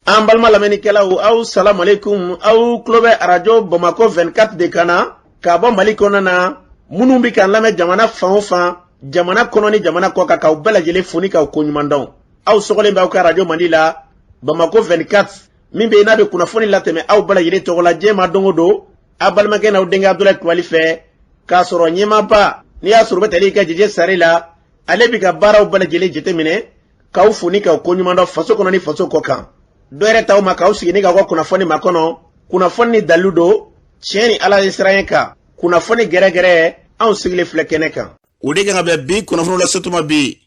an balima lamɛnnikɛlaw aw salamu alaikum aw tulo bɛ arajo Bamako 24 de kan na ka bɔ Mali kɔnɔ na minnu bɛ k'an lamɛn jamana fan o fan jamana kɔnɔ ni jamana kɔ kan k'aw bɛɛ lajɛlen foni k'aw ko ɲuman dɔn aw sɔgɔlen b'aw ka arajo Mali la Bamako 24 min bɛ n'a bɛ kunnafoni latɛmɛ aw bɛɛ lajɛlen tɔgɔ la diɲɛ ma don o don a balimakɛ n'aw denkɛ Abdulaye Kulibali fɛ k'a sɔrɔ ɲɛmaaba n'i y'a sɔrɔ o bɛ tali kɛ Jeje Sare la ale bɛ ka baaraw bɛɛ lajɛlen jateminɛ k'aw foni k'aw ko ɲuman dɔn faso kɔnɔ ni faso kɔ kan dɔ yɛrɛ t'aw ma k'aw sigi ni k'aw ka kunnafoni ma kɔnɔ kunnafoni ni dalilu don tiɲɛ ni Ala ye siran ye kan kunnafoni gɛrɛgɛrɛ anw sigilen filɛ kɛnɛ kan o de kan ka bɛn bi kunnafoni la setuma bi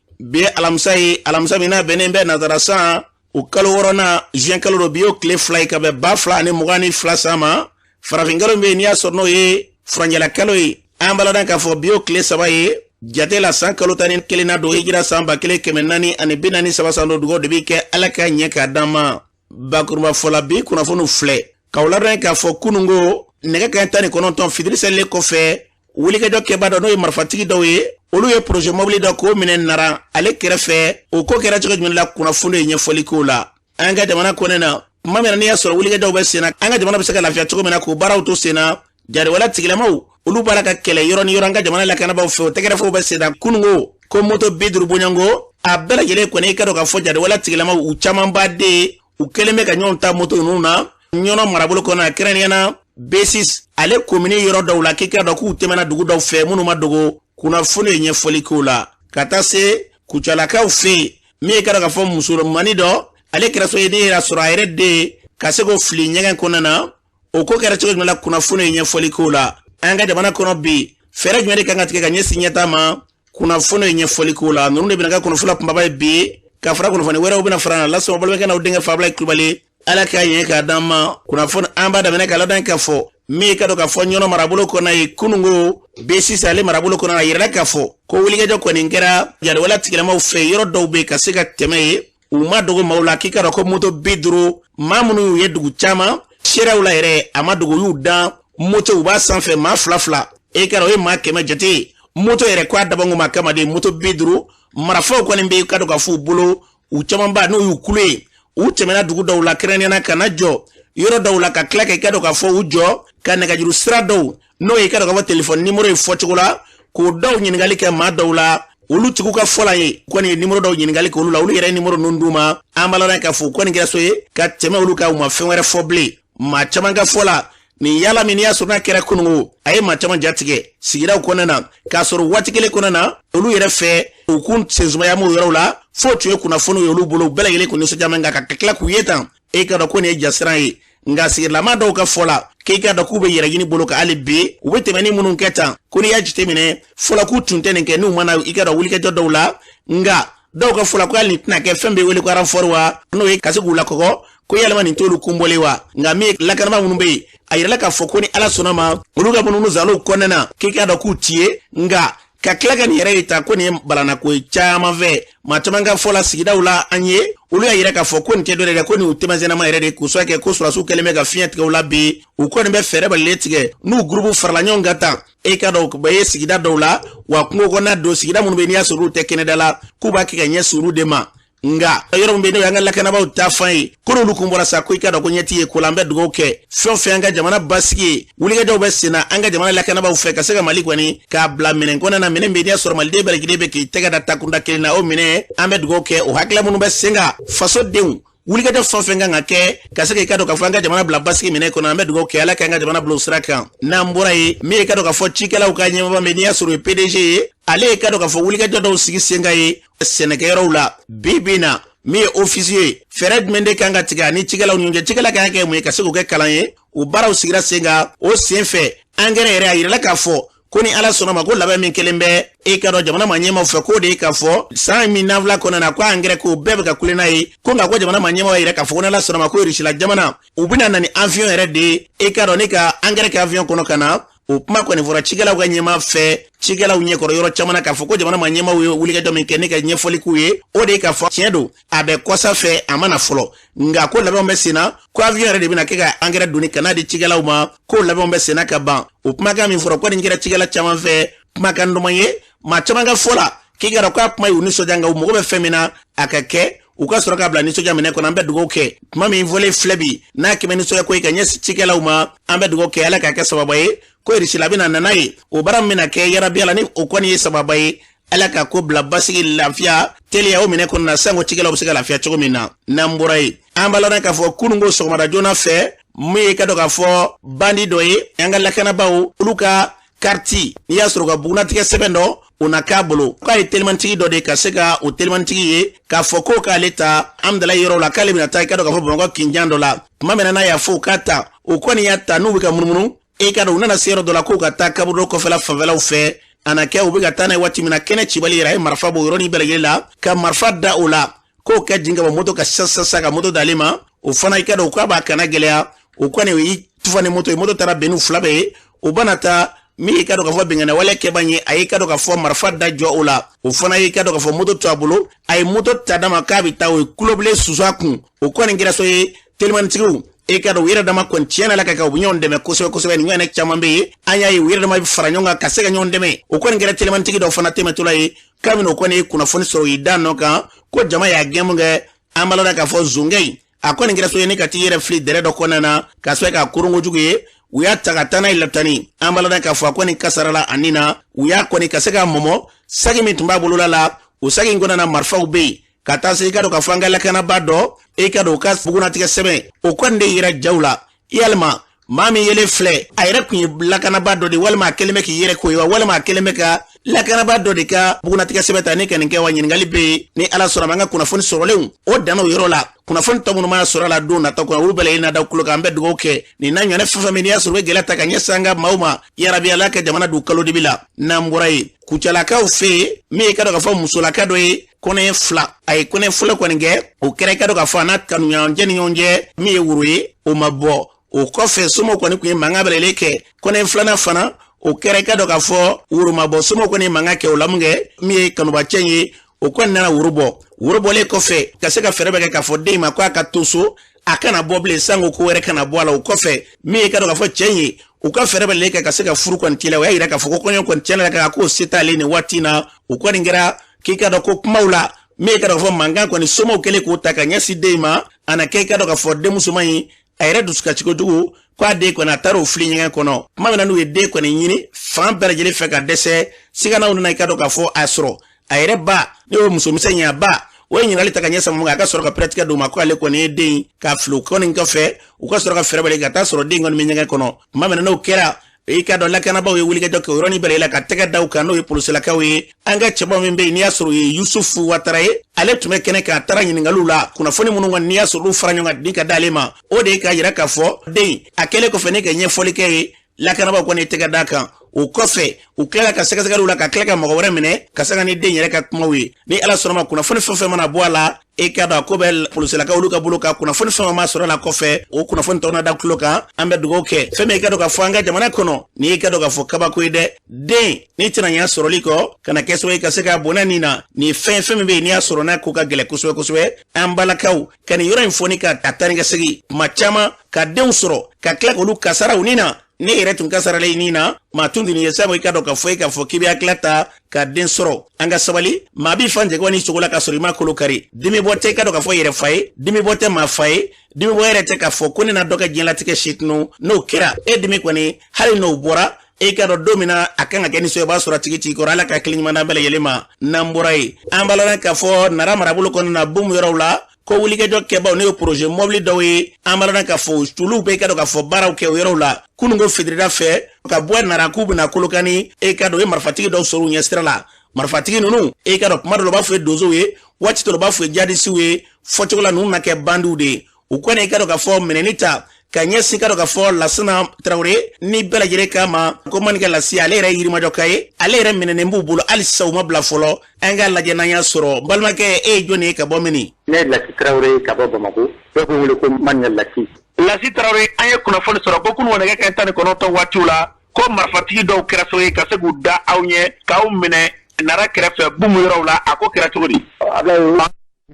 alamisa ye alamisa min n'a bɛnnen bɛ nazara san o kalo 6nan juin kalo do bi o tile 2 ye ka bɛn 2022 san ma farafinkalo min bɛ yen n'i y'a sɔrɔ n'o ye furanjɛla kalo ye an baladan k'a fɔ bi o tile 3 ye jate la san kalo 11 na don hijira san 1443 san do dugawu de bɛ kɛ Ala ka ɲɛ k'a d'an ma bakuruba fɔla bi kunnafoni filɛ k'aw ladɔn k'a fɔ kunungo nɛgɛ kanɲɛ 19 fitiri selilen kɔfɛ wulikɛjɔ kɛba dɔ n'o ye marifatigi dɔw ye olu ye projet mobile dɔ k'o minɛ nara ale kɛrɛfɛ o ko kɛra cogo jumɛn la kunnafoni ye ɲɛfɔli k'o la an ka jamana kɔnɛ na kuma min na n'i y'a sɔrɔ wulikɛjɔw bɛ sen na an ka jamana bɛ se ka lafiya cogo min na k'o baaraw to sen na jariwala tigilamaw olu b'a la ka kɛlɛ yɔrɔ ni yɔrɔ an ka jamana lakanabaaw fɛ o tɛgɛrɛfɛw bɛ sen na kunungo ko moto 50 boɲango a bɛɛ lajɛlen kɔni i ka dɔn k'a fɔ jariwala tigilamaw u caman b'a de u kelen bɛ ka ɲɔgɔn ta moto ninnu na ɲɔnɔ marabolo kɔnɔ a kɛrɛnkɛrɛnna B6 ale komini yɔrɔ dɔw la k'i ka dɔn k'u tɛmɛna dugu dɔw fɛ minnu ma dogo kunnafoni ye ɲɛfɔli k'o la ka taa se kucalakaw fɛ min ye ka dɔn k'a fɔ musomanin dɔ ale kɛra so ye ne yɛrɛ sɔrɔ a yɛrɛ den ka se k'o fili ɲɛgɛn kɔnɔna na o ko kɛra cogo jumɛn la kunnafoni ye ɲɛfɔli k'o la an ka jamana kɔnɔ bi fɛɛrɛ jumɛn de kan ka tigɛ ka ɲɛsin ɲɛtaa ma kunnafoni ye ɲɛfɔli k'o la ninnu de bɛna ka kunnafoni kunbaba ye bi ka fara kunnafoni wɛrɛw bɛna fara na lasɔn balimakɛ n'aw denkɛ Abdulaye Kulibali Ala ka ɲɛ k'a d'an ma kunnafoni an b'a daminɛ ka ladan k'a fɔ min ka dɔn k'a fɔ ɲɔnɔ marabolo kɔnɔ ye kunungo B6 ale marabolo kɔnɔ a yɛrɛ k'a fɔ ko wulikɛjɔ kɔni kɛra jariwala tigilamaw fɛ yɔrɔ dɔw bɛ ka se ka tɛmɛ ye u ma dogo maaw la k'i ka dɔn ko moto 50 maa minnu y'u ye dugu caman seerew la yɛrɛ a ma dogo y'u dan moto u b'a sanfɛ maa 2 e ka dɔn o ye maa 100 jate moto yɛrɛ k'a dabɔngo ma kama de moto 50 marafaw kɔni bɛ ka dɔn k'a fɔ u bolo u caman ba n'u y'u kulu ye u tɛmɛna dugu dɔw la kɛrɛnkɛrɛnnena ka na jɔ yɔrɔ dɔw la ka tila ka i ka dɔn k'a fɔ u jɔ ka nɛgɛjuru sira dɔw n'o ye i ka dɔn k'a fɔ telefɔni nimero ye fɔcogo la k'o dɔw ɲininkali kɛ maa dɔw la olu tigiw ka fɔla ye kɔni ye nimero dɔw ɲininkali kɛ olu la olu yɛrɛ nimero ninnu d'u ma an b'a la k'a fɔ kɔni kɛra so ye ka tɛmɛ olu ka u ma fɛn wɛrɛ fɔ bilen maa caman ka fɔla nin yala min y'a sɔrɔ n'a kɛra kunungo a ye maa caman jatigɛ sigidaw kɔnɔna na k'a sɔrɔ waati kelen kɔnɔna na olu yɛrɛ fɛ u kun sensumaya m'o yɔrɔw la fo tun ye kunnafoniw ye olu bolo u bɛɛ lajɛlen kun nisɔndiya man kan ka tila k'u ye tan e ka dɔn ko nin ye jasiran ye nka sigilama dɔw ka fɔ la k'i ka dɔn k'u bɛ yɛrɛ ɲini bolo ka hali bi u bɛ tɛmɛ ni minnu kɛ tan ko n'i y'a jateminɛ fɔlɔ k'u tun tɛ nin kɛ n'u mana i ka dɔn wulikɛjɔ dɔw la nka dɔw ka fɔla ko hali nin tɛna kɛ fɛn bɛ wele ko aranfɔri wa n'o ye ka se k'u lakɔgɔ ko yalama nin t'olu kun bɔlen wa nka min ye lakanaba minnu bɛ yen a yɛrɛla k'a fɔ ko ni Ala sɔnna ma olu ka munumunu zalow kɔnɔna na k'i ka dɔn k'u ti ye nka ka tila ka nin yɛrɛ ye ta ko nin ye balanako ye caman fɛ maa caman ka fɔla sigidaw la an ye olu y'a yɛrɛ k'a fɔ ko nin tɛ dɔ yɛrɛ ko nin y'u tɛmɛsɛnnama yɛrɛ de k'u sɔrɔ kɛ ko surasiw kɛlen bɛ ka fiɲɛ tigɛ u la bi u kɔni bɛ fɛɛrɛ balilen tigɛ n'u gurupu farala ɲɔgɔn kan tan e ka dɔn u bɛ ye sigida dɔw la wa kungo kɔnɔna don sigida minnu bɛ n'i y'a sɔrɔ olu tɛ kɛnɛda la k'u b'a kɛ ka ɲɛsin olu de ma nga yɔrɔ min bɛ n'o y'an ka lakanabaaw ta fan ye ko n'olu kun bɔra sa ko i ka dɔn ko ɲɛti ye ko la an bɛ dugawu kɛ fɛn o fɛn an ka jamana basigi ye wulikɛjɔw bɛ sen na an ka jamana lakanabaaw fɛ ka se ka Mali kɔni k'a bila minɛn kɔnɔna na minɛn bɛ n'i y'a sɔrɔ maliden bɛɛ lajɛlen bɛ k'i tɛgɛ da takunda kelen na o minɛn an bɛ dugawu kɛ o hakilila minnu bɛ sen kan fasodenw wulikɛjɔ fɛn fɛn kan ka kɛ ka se k'i ka dɔn k'a fɔ an ka jamana bila basigi minɛn kɔnɔ an bɛ dugawu kɛ Ala k'an ka jamana bila o sira kan n'an bɔra ye min ye ka dɔn k'a fɔ cikɛlaw ka ɲɛmɔgɔ min n'i y'a sɔrɔ o ye PDG ye ale ye ka dɔn k'a fɔ wulikɛjɔ dɔw sigi sen kan ye sɛnɛkɛyɔrɔw la bi na min ye officier ye fɛɛrɛ jumɛn de kan ka tigɛ ani cikɛlaw ni ɲɔgɔn cɛ cikɛla kan ka kɛ mun ye ka se k'o kɛ kalan ye o baaraw sigira sen kan o sen fɛ engrais yɛrɛ a yirala k'a fɔ ko ni Ala sɔnna ma ko labɛn min kelen bɛ e ka dɔn jamana ma ɲɛmaaw fɛ k'o de ye k'a fɔ san min nafila kɔnɔna na ko engrais k'o bɛɛ bɛ ka kule n'a ye ko nka ko jamana ma ɲɛmaaw yɛrɛ k'a fɔ ko ni Ala sɔnna ma ko Rusila jamana u bɛna na ni avion yɛrɛ de ye e ka dɔn ne ka engrais kɛ avion kɔnɔ ka na o kuma kɔni fɔra cikɛlaw ka ɲɛmaa fɛ cikɛlaw ɲɛkɔrɔ yɔrɔ caman na k'a fɔ ko jamana ma ɲɛmaaw ye wulikɛjɔ min kɛ ne ka ɲɛfɔli k'u ye o de ye k'a fɔ tiɲɛ don a bɛ kɔsa fɛ a ma na fɔlɔ nka ko labɛnw bɛ sen na ko avion yɛrɛ de bɛna kɛ ka engrais donni ka n'a di cikɛlaw ma ko labɛnw bɛ sen na ka ban o kumakan min fɔra ko nin kɛra cikɛla caman fɛ kumakan duman ye maa caman ka fɔ la k'i ka dɔn k'a kuma y'u nisɔndiya nka u mago bɛ fɛn min na a ka kɛ u ka sɔrɔ ka bila nisɔndiya minɛ kɔnɔ an bɛ dugawu kɛ tuma min volet filɛ bi n'a kɛmɛ nisɔndiya ko ye ka ɲɛsin cikɛlaw ma an bɛ dugawu kɛ Ala ka kɛ sababa ye ko irisila bɛna nana ye o baara min bɛna kɛ yarabi Ala ni o kɔni ye sababa ye Ala ka ko bila basigi lafiya teliya o minɛ kɔnɔ na sango cikɛlaw bɛ se ka lafiya cogo min na n'an bɔra ye an b'a lɔn k'a fɔ kununko sɔgɔmada joona fɛ min ye ka dɔ k'a fɔ bandi dɔ ye an ka lakanabaw olu ka karti n'i y'a sɔrɔ ka bugunatigɛ sɛbɛn dɔ o na k'a bolo k'a ye telimantigi dɔ de ka se ka o telimantigi ye k'a fɔ ko k'ale ta Amdala yɔrɔ la k'ale bɛna taa i ka dɔ k'a fɔ Bamakɔ kinjan dɔ la tuma min na n'a y'a fɔ k'a ta o kɔni y'a ta n'u bɛ ka munumunu e ka dɔ u nana se yɔrɔ dɔ la k'u ka taa kaburu dɔ kɔfɛla fanfɛlaw fɛ a na kɛ u bɛ ka taa n'a ye waati min na kɛnɛ cibali yɛrɛ a ye marifa bɔ yɔrɔnin bɛɛ lajɛlen la ka marifa da o la k'o kɛ jin ka bɔ moto ka sasa ka moto d'ale ma o fana i ka dɔ k'a b'a kana gɛlɛya o kɔni o y'i tufa ni moto ye moto taara bɛn n'u fila bɛɛ ye o bana taa min y'i ka dɔ k'a fɔ bɛngɛnɛ wale kɛban ye a y'i ka dɔ k'a fɔ marifa da jɔ o la o fana y'i ka dɔ k'a fɔ moto to a bolo a ye moto ta d'a ma k'a bɛ taa o ye kulobilen susu a kun o kɔni kɛra so ye telimannitigiw e ka dɔ u yɛrɛ dama kɔni tiɲɛ la ka kɛ u bɛ ɲɔgɔn dɛmɛ kosɛbɛ kosɛbɛ nin ɲɔgɔn caman bɛ yen an y'a ye u yɛrɛ dama bɛ fara ɲɔgɔn kan ka se ka ɲɔgɔn dɛmɛ o kɔni kɛra telimannitigi dɔ fana tɛmɛtɔla ye kabini o kɔni ye kunnafoni sɔrɔ o y'i da nɔ kan ko jama y'a gɛn mun kɛ an b'a lɔn k'a fɔ zongɛ a kɔni kɛra so ye ne ka t'i yɛrɛ fili dɛrɛ dɔ kɔnɔna na ka sɔrɔ k'a koron kojugu ye u y'a ta ka taa n'a ye latani an b'a lɔn k'a fɔ a kɔni kasarala a nin na u y'a kɔni ka se k'a mɔmɔ sagi min tun b'a bolola la o sagi in kɔnɔna marifaw bɛ yen ka taa se i ka dɔn k'a fɔ an ka lakanaba dɔ e ka dɔn u ka bugunatigɛ sɛbɛn o kɔni de yira jaw la yalima maa min yelen filɛ a yɛrɛ tun ye lakanaba dɔ de walima a kelen bɛ k'i yɛrɛ ko ye wa walima a kelen bɛ ka lakanaba dɔ de ka bugunatigɛ sɛbɛn ta ne ka nin kɛ wa ɲininkali bɛ yen ni Ala sɔnna ma an ka kunnafoni sɔrɔlenw o danna o yɔrɔ la kunnafoni tɔ minnu mana sɔrɔ a la don nataw kɔnɔ olu bɛɛ lajɛlen na da kulo kan an bɛ dugawu kɛ nin n'a ɲɔgɔnna fɛn fɛn min n'i y'a sɔrɔ u bɛ gɛlɛya ta ka ɲɛsin an ka maaw ma yarabi Ala ka jamana don kalo dibi la n'an bɔra yen kucalakaw fɛ yen min ye ka dɔn k'a fɔ musolaka dɔ ye kɔnɛ fila a ye kɔnɛ fɔlɔ kɔni kɛ o kɛra i ka dɔn k'a fɔ a n'a kanuɲɔgɔncɛ ni ɲɔgɔn cɛ min ye woro ye o ma bɔ o kɔfɛ somɔgɔw kɔni tun ye mankan bɛlɛlen kɛ kɔnɛ filanan fana o kɛra i ka dɔn k'a fɔ woro ma bɔ somɔgɔw kɔni ye mankan kɛ o la mun kɛ min ye kanubacɛ ye o kɔni nana woro bɔ woro bɔlen kɔfɛ ka se ka fɛɛrɛ bɛ kɛ k'a fɔ den ma ko a ka to so a kana bɔ bilen sanko ko wɛrɛ kana bɔ a la o kɔfɛ min ye ka dɔn k'a fɔ cɛ ye u ka fɛɛrɛ bɛlɛlen kɛ ka se ka furu kɔni t'i la o y'a yira k'a fɔ ko kɔɲɔ kɔni tiɲɛna ka k'o se t'ale nin waati na o kɔni kɛra k'i ka dɔn ko kumaw la min ye ka dɔn k'a fɔ mankan kɔni somɔgɔw kɛlen k'o ta ka ɲɛsin den ma a na kɛ i ka dɔn k'a fɔ denmusoman in a yɛrɛ dusukasi kojugu k'a den kɔni a taara o fili ɲɛgɛn kɔnɔ tuma min na n'u ye den kɔni ɲini fan bɛɛ lajɛlen fɛ ka dɛsɛ siganaw nana i ka dɔn k'a fɔ a sɔrɔ a yɛrɛ ba ne y'o musomisɛn ye a ba o ye ɲininkali ta ka ɲɛ sama mun kan a ka sɔrɔ ka pɛrɛtikɛ d'o ma ko ale kɔni ye den k'a fili o kɔni kɔfɛ u ka sɔrɔ ka fɛɛrɛ bɛlɛn ka taa sɔrɔ den kɔni bɛ ɲɛgɛn kɔnɔ tuma min na n'o kɛra i ka dɔn lakanabaw ye wulikajɔ kɛ o yɔrɔnin bɛɛ la ka tɛgɛ da u kan n'o ye polisilakaw ye an ka cɛbaw min bɛ yen n'i y'a sɔrɔ o ye Yusufu Watara ye ale tun bɛ kɛnɛ kan a taara ɲininkaliw la kunnafoni minnu kɔni n'i y'a sɔrɔ olu fara ɲɔgɔn kan di ka d'ale ma o de ye k'a yira k'a fɔ den a kɛlen kɔfɛ ne ka ɲɛfɔli kɛ ye lakanabaw kɔni ye tɛgɛ da kan o kɔfɛ u tilala ka sɛgɛsɛgɛliw la ka tila ka mɔgɔ wɛrɛ minɛ ka se ka ni den yɛrɛ ka kumaw ye ni Ala sɔnna ma kunnafoni fɛn fɛn mana bɔ a la e ka dɔn a ko bɛ polisilakaw olu ka bolo kan kunnafoni fɛn ma sɔrɔ a la kɔfɛ o kunnafoni tɔw na da tulo kan an bɛ dugawu kɛ fɛn min i ka dɔn k'a fɔ an ka jamana kɔnɔ ni i ka dɔn k'a fɔ kabako ye dɛ den n'i tɛna ɲɛ sɔrɔli kɔ ka na kɛ sababu ye ka se ka bonɛ nin na nin fɛn min bɛ yen n'i y'a sɔrɔ n'a ko ka gɛlɛn kosɛbɛ kosɛbɛ an balakaw ka nin yɔrɔ in fɔ ni ka taa ni ka segin tuma caman ka denw sɔrɔ ka tila k'olu kasaraw nin na ne yɛrɛ tun kasarala i nin na maa tun tun ye sabu i ka dɔn k'a fɔ k'i bɛ hakili ta ka den sɔrɔ an ka sabali maa b'i fan jɛgɛw ni sogo la ka sɔrɔ i ma kolo kari dimi bɔ tɛ i ka dɔn k'a fɔ yɛrɛ fa ye dimi bɔ tɛ maa fa ye dimi bɔ yɛrɛ tɛ k'a fɔ ko ne na dɔ kɛ diɲɛlatigɛ setunu n'o kɛra e dimi kɔni hali n'o bɔra e ka dɔn don min na a kan ka kɛ nisɔn i b'a sɔrɔ a tigi t'i kɔrɔ Ala ka hakili ɲuman d'an bɛɛ lajɛlen ma n'an bɔra yen an b'a lɔn k'a fɔ Nara marabolo kɔnɔna na bomu yɔrɔw la ko wulikajɔ kɛbaw ne ye projet mobile dɔw ye an b'a lɔn k'a fɔ tuluw bɛ i ka dɔn k'a fɔ baaraw kɛ o yɔrɔw la kununko fedirida fɛ ka bɔ Nara k'u bɛna Kolokani e ka dɔn o ye marifatigi dɔw sɔrɔ u ɲɛ sira la marifatigi ninnu e ka dɔn kuma dɔ la u b'a fɔ ye donsow ye waati dɔ la u b'a fɔ ye jadisiw ye fɔcogo la ninnu na kɛ bandiw de ye u kɔni i ka dɔn k'a fɔ minɛni ta ka ɲɛsin ka dɔn k'a fɔ Lasina Tarawele ni bɛɛ lajɛlen kama ko manikɛ Lasi ale yɛrɛ yirimajɔ ka ye ale yɛrɛ minɛnen b'u bolo hali sisan u ma bila fɔlɔ an ka lajɛ n'an y'a sɔrɔ balimakɛ e ye jɔnni ye ka bɔ mini ne ye Lasi Tarawele ka bɔ Bamako dɔw bɛ wele ko manikɛ Lasi Lasi Tarawele an ye kunnafoni sɔrɔ ko kunu nɛgɛ kanɲɛ 19 waatiw la ko marifatigi dɔw kɛra so ye ka se k'u da aw ɲɛ k'aw minɛ Nara kɛrɛfɛ bumu yɔrɔw la a ko kɛra cogo di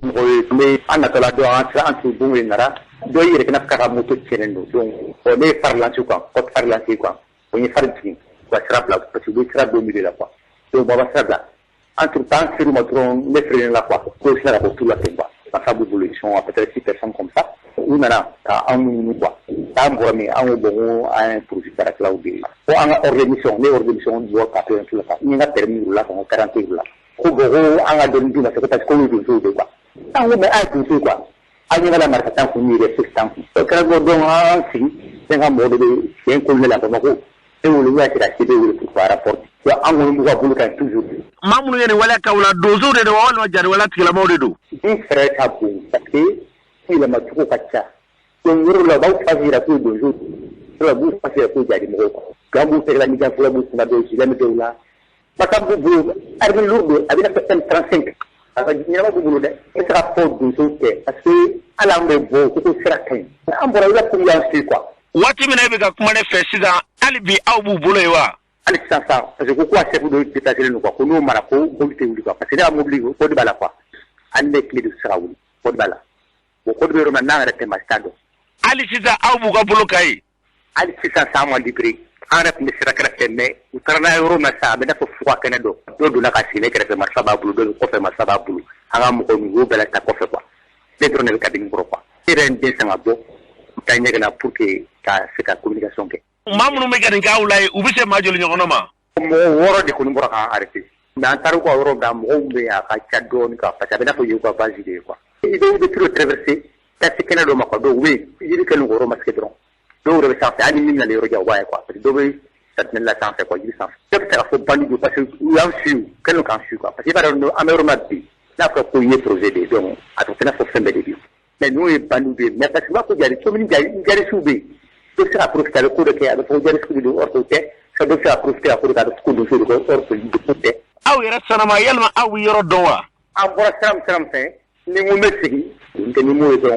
mɔgɔ ye tun bɛ an natɔla dɔn an tun bumu ye Nara dɔ yɛrɛ kana ka moto tiɲɛnen don donc ne ye farilanci quoi porte farilanci quoi o ye fari tigɛ ka sira bila parce que u bɛ sira don milieu la quoi donc baba sira bila an tun t'an seru ma dɔrɔn ne feere la quoi ko sira ka bɔ tu la ten quoi responsables de l'élection, à peut-être 6 personnes comme ça. Ou maintenant, en quoi. Dans le premier, en bon, un projet par la cloud. Pour une organisation doit passer un peu là. Il y a permis là, on a 40 là. Au bureau, on a donné la secrétaire qu'on veut de quoi. On veut un quoi. On a la marque tant qu'on y est système. Quand on doit si, c'est un mode de, c'est un colonel à Bamako. Et on lui a été acheté pour faire rapport. Toujours. Mamoudou yene wala kawla dozo de wala jar wala tigla mawdedo. Un frère tabou parce que il a matuko kacha. On la ba fazira ko dozo. La bu fazira ko jadi mo ko. Gabu te la nika fula bu na do ci la metew la. Bakam bu arme lourd avec la 35. Avec ni la bu de. Et rapport dozo te parce que ala mbe bo ko sera kan. Ambora la ko ya ci quoi. Wati mina be ga kuma ne fesiza alibi au bu bulewa. Alexandre, parce que pourquoi c'est pour nous détacher nous quoi, nous marako, parce que là m'oblige, faut de bala quoi, ande clé de Saraoui, faut de bala, faut de maintenant arrêter ma stade. Alexandre, au buga bolokai. Alexandre, ça m'a dit prix, arrête de se raccrocher mais, ou travailler au Romassa, mais d'abord faut qu'un ado, de la cassine, que c'est ma sababou, de coffre ma sababou, à un moment belle ta coffre quoi, les drones de cabine pour quoi, c'est un bien sans abo, t'as une gana pour que c'est la communication que. Mamoudou me gadi kawlay ubise majol ñogonoma mo woro de ko no mbora ka arrêté na taru ko woro da mo be ya ka caddo ka pa tabe na ko yuko baji de quoi et de trop traverser ta sekena do mako do we yiri kan woro maske dron do re sa ani min na le ro ja wa quoi parce que do be ça ne la chance quoi yiri sans c'est ça faut pas du parce que ya su kan kan su quoi parce que par no amero mabbi la ko yé projet de donc à tout na faut faire des vidéos mais nous est pas nous mais parce que ma ko jari to min jari soube do sera profiter le coup de que avec le risque de ortoté ça doit faire profiter à coup de coup de sur le orto de côté aw yara sanama yalma aw yoro dowa abora salam fait ni mo messi ni mo eto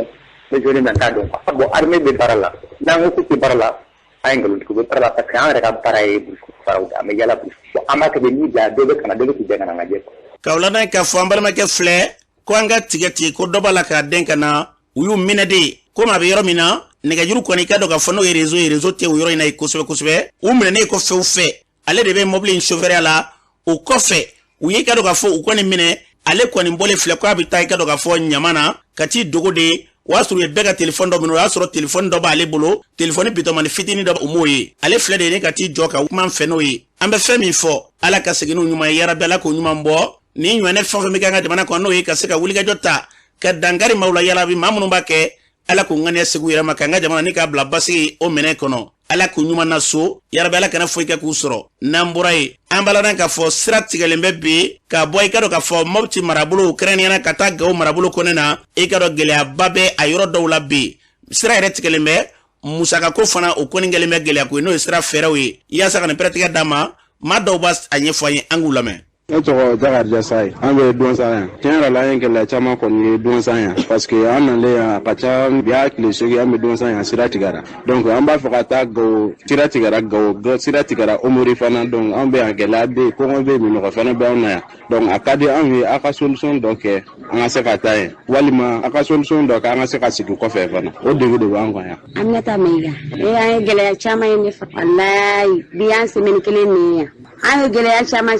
mais je ne m'entends donc bon armée de barala na ko ci barala ay ngal ko barala parce que en reka pareil pour farawda mais yala pour amaka be ni da do be kana do ci jangana ngaje kawlana ka fambal ma ke fle ko anga tigati ko dobala ka denkana uyu minade ko ma be yoro mina nega juru ko ni kado ka fono réseau te yoro ina kusube umene ko fe ale de be mobile in chauffeur ala o kofe uyi kado ka fo ko ni mine ale ko ni mbole fle ko abita kado ka fo nyamana kati dogo de wasuru ye bega telephone do mino wasuru telephone do ba ale bolo telephone bito man fitini do umoyi ale fle de ne kati joka man feno yi ambe fe mi fo ala ka seginu nyuma yara bela ko nyuma mbo ni nywane fo me kanga de mana ko no yi ka seka wuli ga jota ka dangari mawla yala bi mamunu bake ala ko ngane segu yara makanga jamana ni ka bla basi o mene kono ala ko nyuma na so yara bela kana fo ka ku soro namburai ambala nan ka fo sirati galembe bi ka boy ka do ka fo mobti marabulo ukrainiana kata ga o marabulo konena e ka do gele ababe ayoro dawla bi sira reti galembe musaka ko fana o koni galembe gele ko no sira ferawi ya saka ne pratika dama ma do bas anye fo anye angulame Eto jagar jasai ambe don saya tiara la yenge la chama ko ni don saya parce que an le ya pacha biya kile shogi ambe don saya sirati gara donc amba fakata go sirati gara go sirati gara omori fana donc ambe angela be ko ngbe mi no fana be ona donc akade anwi aka solution donc an se kata walima aka solution donc an se ka siku ko fe fana o de wango ya amnata mega ya gele chama ni wallahi biya se men kele ni ya an gele chama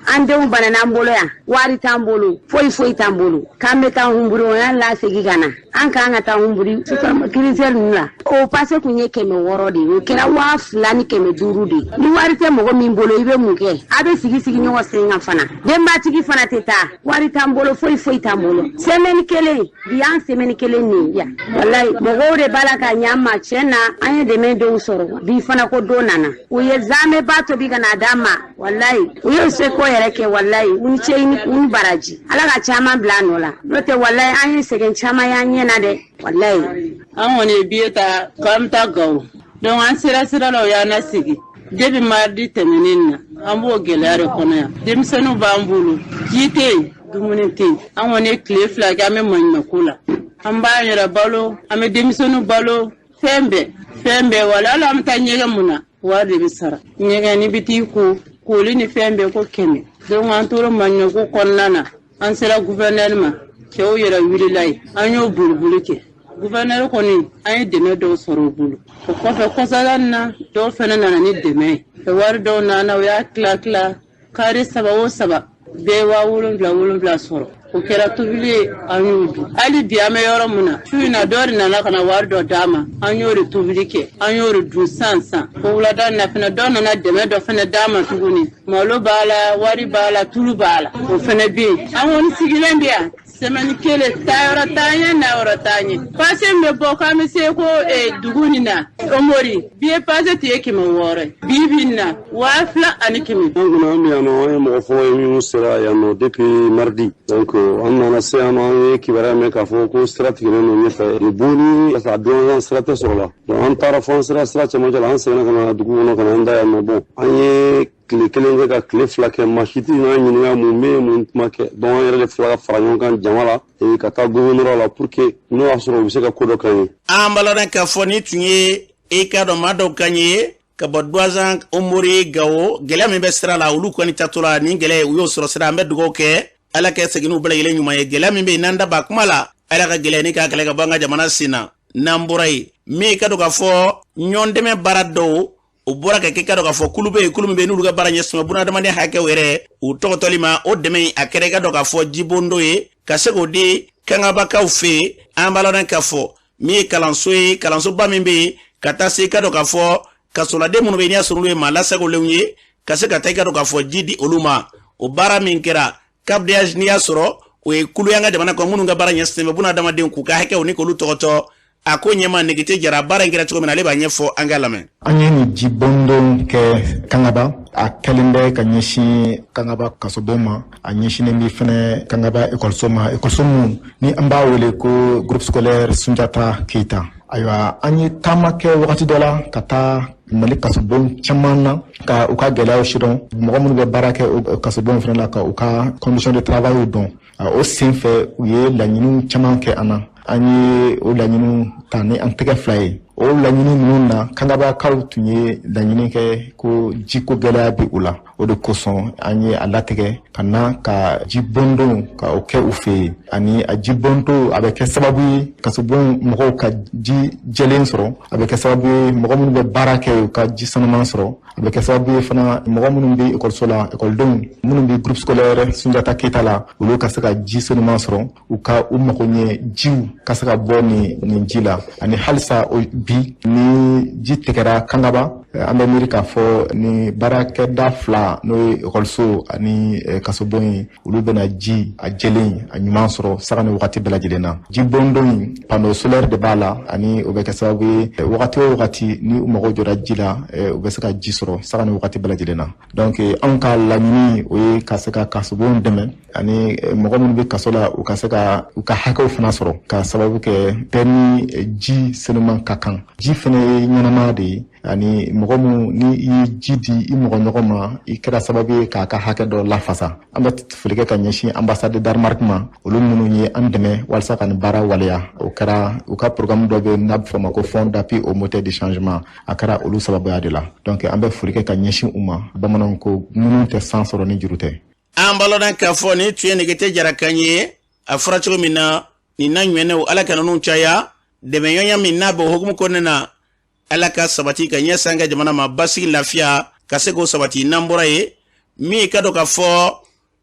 an denw banana an bolo yan wari t'an bolo foyi t'an bolo k'an bɛ taa humburi o y'an lasegi ka na an k'an ka taa humburi kirisɛri ninnu la o pase kun ye 600 de ye o kɛra 2000 ni 500 de ni wari tɛ mɔgɔ min bolo i bɛ mun kɛ a bɛ sigi ɲɔgɔn sen kan fana denbatigi fana tɛ taa wari t'an bolo foyi t'an bolo semaine kelen bi an semaine kelen nin ya wallahi mɔgɔw de b'a la ka ɲɛ an ma tiɲɛ na an ye dɛmɛ dɔw sɔrɔ bi fana ko don nana u ye zamɛ ba tobi ka na d'an ma wallahi u ye se ko yɛrɛ kɛ wallahi u cɛ ni baraji ala ka caman bila nɔ la n'o tɛ wallahi an ye sɛgɛn caman y'an ɲɛ na dɛ wallahi an kɔni biye ta k'an ta gawo donc an sera la o y'an sigi debi mardi tɛmɛnen na an b'o gɛlɛya de kɔnɔ yan denmisɛnninw b'an bolo ji tɛ yen dumuni tɛ yen an kɔni ye tile 2 kɛ an bɛ maɲumako la an b'an yɛrɛ balo an bɛ denmisɛnninw balo fɛn bɛɛ wala hali an bɛ taa ɲɛgɛn mun na wari de bɛ sara ɲɛgɛn ni bɛ t'i ko koli ni fɛn bɛɛ ko 100 donc an tora maɲumako kɔnɔna na an sera gouverneur ma cɛw yɛrɛ wulila yen an y'o boliboli kɛ gouverneur kɔni an ye dɛmɛ dɔw sɔrɔ o bolo o kɔfɛ kɔsala na dɔw fɛnɛ nana ni dɛmɛ ye wari dɔw nana o y'a tila kari 3 o 3 bɛɛ 7,7 sɔrɔ o kɛra tobili an y'o dun hali bi an bɛ yɔrɔ min na su in na dɔ de nana ka na wari dɔ d'a ma an y'o de tobili kɛ an y'o de dun sisan o wulada in na fana dɔ nana dɛmɛ dɔ fana d'a ma tuguni malo b'a la wari b'a la tulu b'a la o fana bɛ yen an kɔni sigilen bɛ yan semaine kelen tayɔrɔ t'an ye nayɔrɔ t'an ye pase min bɛ bɔ k'an bɛ se ko dugu nin na omori biye pase tɛ ye 600 bi na 2000 ani 100. an kɔni an bɛ yan nɔ an ye mɔgɔ fɔlɔ ye minnu sera yan nɔ depuis mardi donc an nana se yan nɔ an ye kibaruya mɛn k'a fɔ ko sira tigɛlen don ɲɛfɛ ni bonni parce que a don an sira tɛ sɔrɔ la donc an taara fɔ an sera sira cɛmancɛ la an seginna ka na dugu kɔnɔ ka na an da yan nɔ bon an ye tile kelen kɛ ka tile 2 kɛ maa si tɛ n'a ɲininka mun bɛ yen mun tuma kɛ donc an yɛrɛ de filɛ ka fara ɲɔgɔn kan jama la ka taa gouvernement la pour que n'o y'a sɔrɔ u bɛ se ka ko dɔ k'an ye. an balɔrɔ k'a fɔ ni tun ye i ka dɔn maa dɔw kan ye ka bɔ Douazan Omori Gawo gɛlɛya min bɛ sira la olu kɔni tatɔ la ni gɛlɛya u y'o sɔrɔ sira an bɛ dugawu kɛ ala kɛ segin n'u bɛɛ lajɛlen ɲuman ye gɛlɛya min bɛ yen n'an da b'a kuma la ala ka gɛlɛya ni k'a kɛlɛ ka bɔ an ka jamana sen na n'an bɔra yen min ka dɔn k'a fɔ ɲɔgɔn dɛmɛ baara dɔw o bɔra ka kɛ ka dɔn k'a fɔ kulu bɛ yen kulu min bɛ yen n'olu ka baara ɲɛsin bunadamaden hakɛw yɛrɛ u tɔgɔtɔli ma o dɛmɛ a kɛra ka dɔn k'a fɔ jibondo ye ka se k'o di kangabakaw fɛ yen an b'a lɔn k'a fɔ min ye kalanso ye kalansoba min bɛ yen ka taa se ka dɔn k'a fɔ kasoladen minnu bɛ yen n'i y'a sɔrɔ olu ye maa lasagolenw ye ka se ka taa i ka dɔn k'a fɔ ji di olu ma o baara min kɛra kabdiyaj n'i y'a sɔrɔ o ye kulu y'an ka jamana kɔnɔ minnu ka baara ɲɛsin bɛ bunadamaden k'u ka hakɛw ni k'olu tɔgɔtɔ a ko ɲɛma negete jara baara in kɛra cogo min na ale b'a ɲɛfɔ an ka lamɛn. An ye ni jibondo kɛ Kangaba a kɛlen bɛ ka ɲɛsin Kangaba kasobon ma a ɲɛsinnen bɛ fɛnɛ Kangaba ekɔliso ma ekɔliso min ni an b'a wele ko groupe scolaire Sunjata Keita. Ayiwa an ye taama kɛ wagati dɔ la ka taa Mali kasobon caman na ka u ka gɛlɛyaw sidɔn mɔgɔ minnu bɛ baara kɛ o kasobon fɛnɛ la ka u ka condition de travail dɔn o sen fɛ u ye laɲiniw caman kɛ an na an ye o laɲiniw ta ni an tɛgɛ 2 ye o laɲini ninnu na Kangabakaw tun ye laɲini kɛ ko jiko gɛlɛya bi u la o de kosɔn an ye a latigɛ ka na ka jibondo ka o kɛ u fɛ yen ani a jibondo a bɛ kɛ sababu ye kasobon mɔgɔw ka ji jɛlen sɔrɔ a bɛ kɛ sababu ye mɔgɔ minnu bɛ baara kɛ u ka ji sanuman sɔrɔ a bɛ kɛ sababu ye fana mɔgɔ minnu bɛ ekɔliso la ekɔlidenw minnu bɛ groupe scolaire Sunjata Keita la olu ka se ka ji sanuman sɔrɔ u ka u mago ɲɛ jiw ka se ka bɔ nin ji la ani halisa bi ni ji tigɛra Kangaba an bɛ miiri k'a fɔ ni baarakɛda 2 n'o ye ekɔliso ani kasobon ye olu bɛna ji a jɛlen a ɲuman sɔrɔ saga ni wagati bɛɛ lajɛlen na jibondo in panneau solaire de b'a la ani o bɛ kɛ sababu ye wagati o wagati ni u mago jɔra ji la u bɛ se ka ji sɔrɔ saga ni wagati bɛɛ lajɛlen na donc anw ka laɲini o ye ka se ka kasobon dɛmɛ ani mɔgɔ minnu bɛ kaso la u ka se ka u ka hakɛw fana sɔrɔ ka sababu kɛ bɛɛ ni ji senuman ka kan ji fana ye ɲɛnama de ye ani mɔgɔ minnu ni i ye ji di i mɔgɔ ɲɔgɔn ma i kɛra sababu ye k'a ka hakɛ dɔ lafasa an bɛ foli kɛ ka ɲɛsin ambassade Danemark ma olu minnu ye an dɛmɛ walasa ka nin baara waleya o kɛra u ka programme dɔ bɛ n'a bɛ fɔ ma ko fond d'appui au moteur de changement a kɛra olu sababuya de la donc an bɛ foli kɛ ka ɲɛsin u ma bamananw ko minnu tɛ san sɔrɔ ni juru tɛ. An balɔrɔ k'a fɔ ni tun ye negete jara kan ye a fɔra cogo min na nin na ɲumanw ala ka ninnu caya dɛmɛɲɔgɔnya min n'a bɛ hukumu kɔnɔna na ala ka sabati ka ɲɛsin an ka jamana ma basigi lafiya ka se k'o sabati n'an bɔra ye min ka dɔn k'a fɔ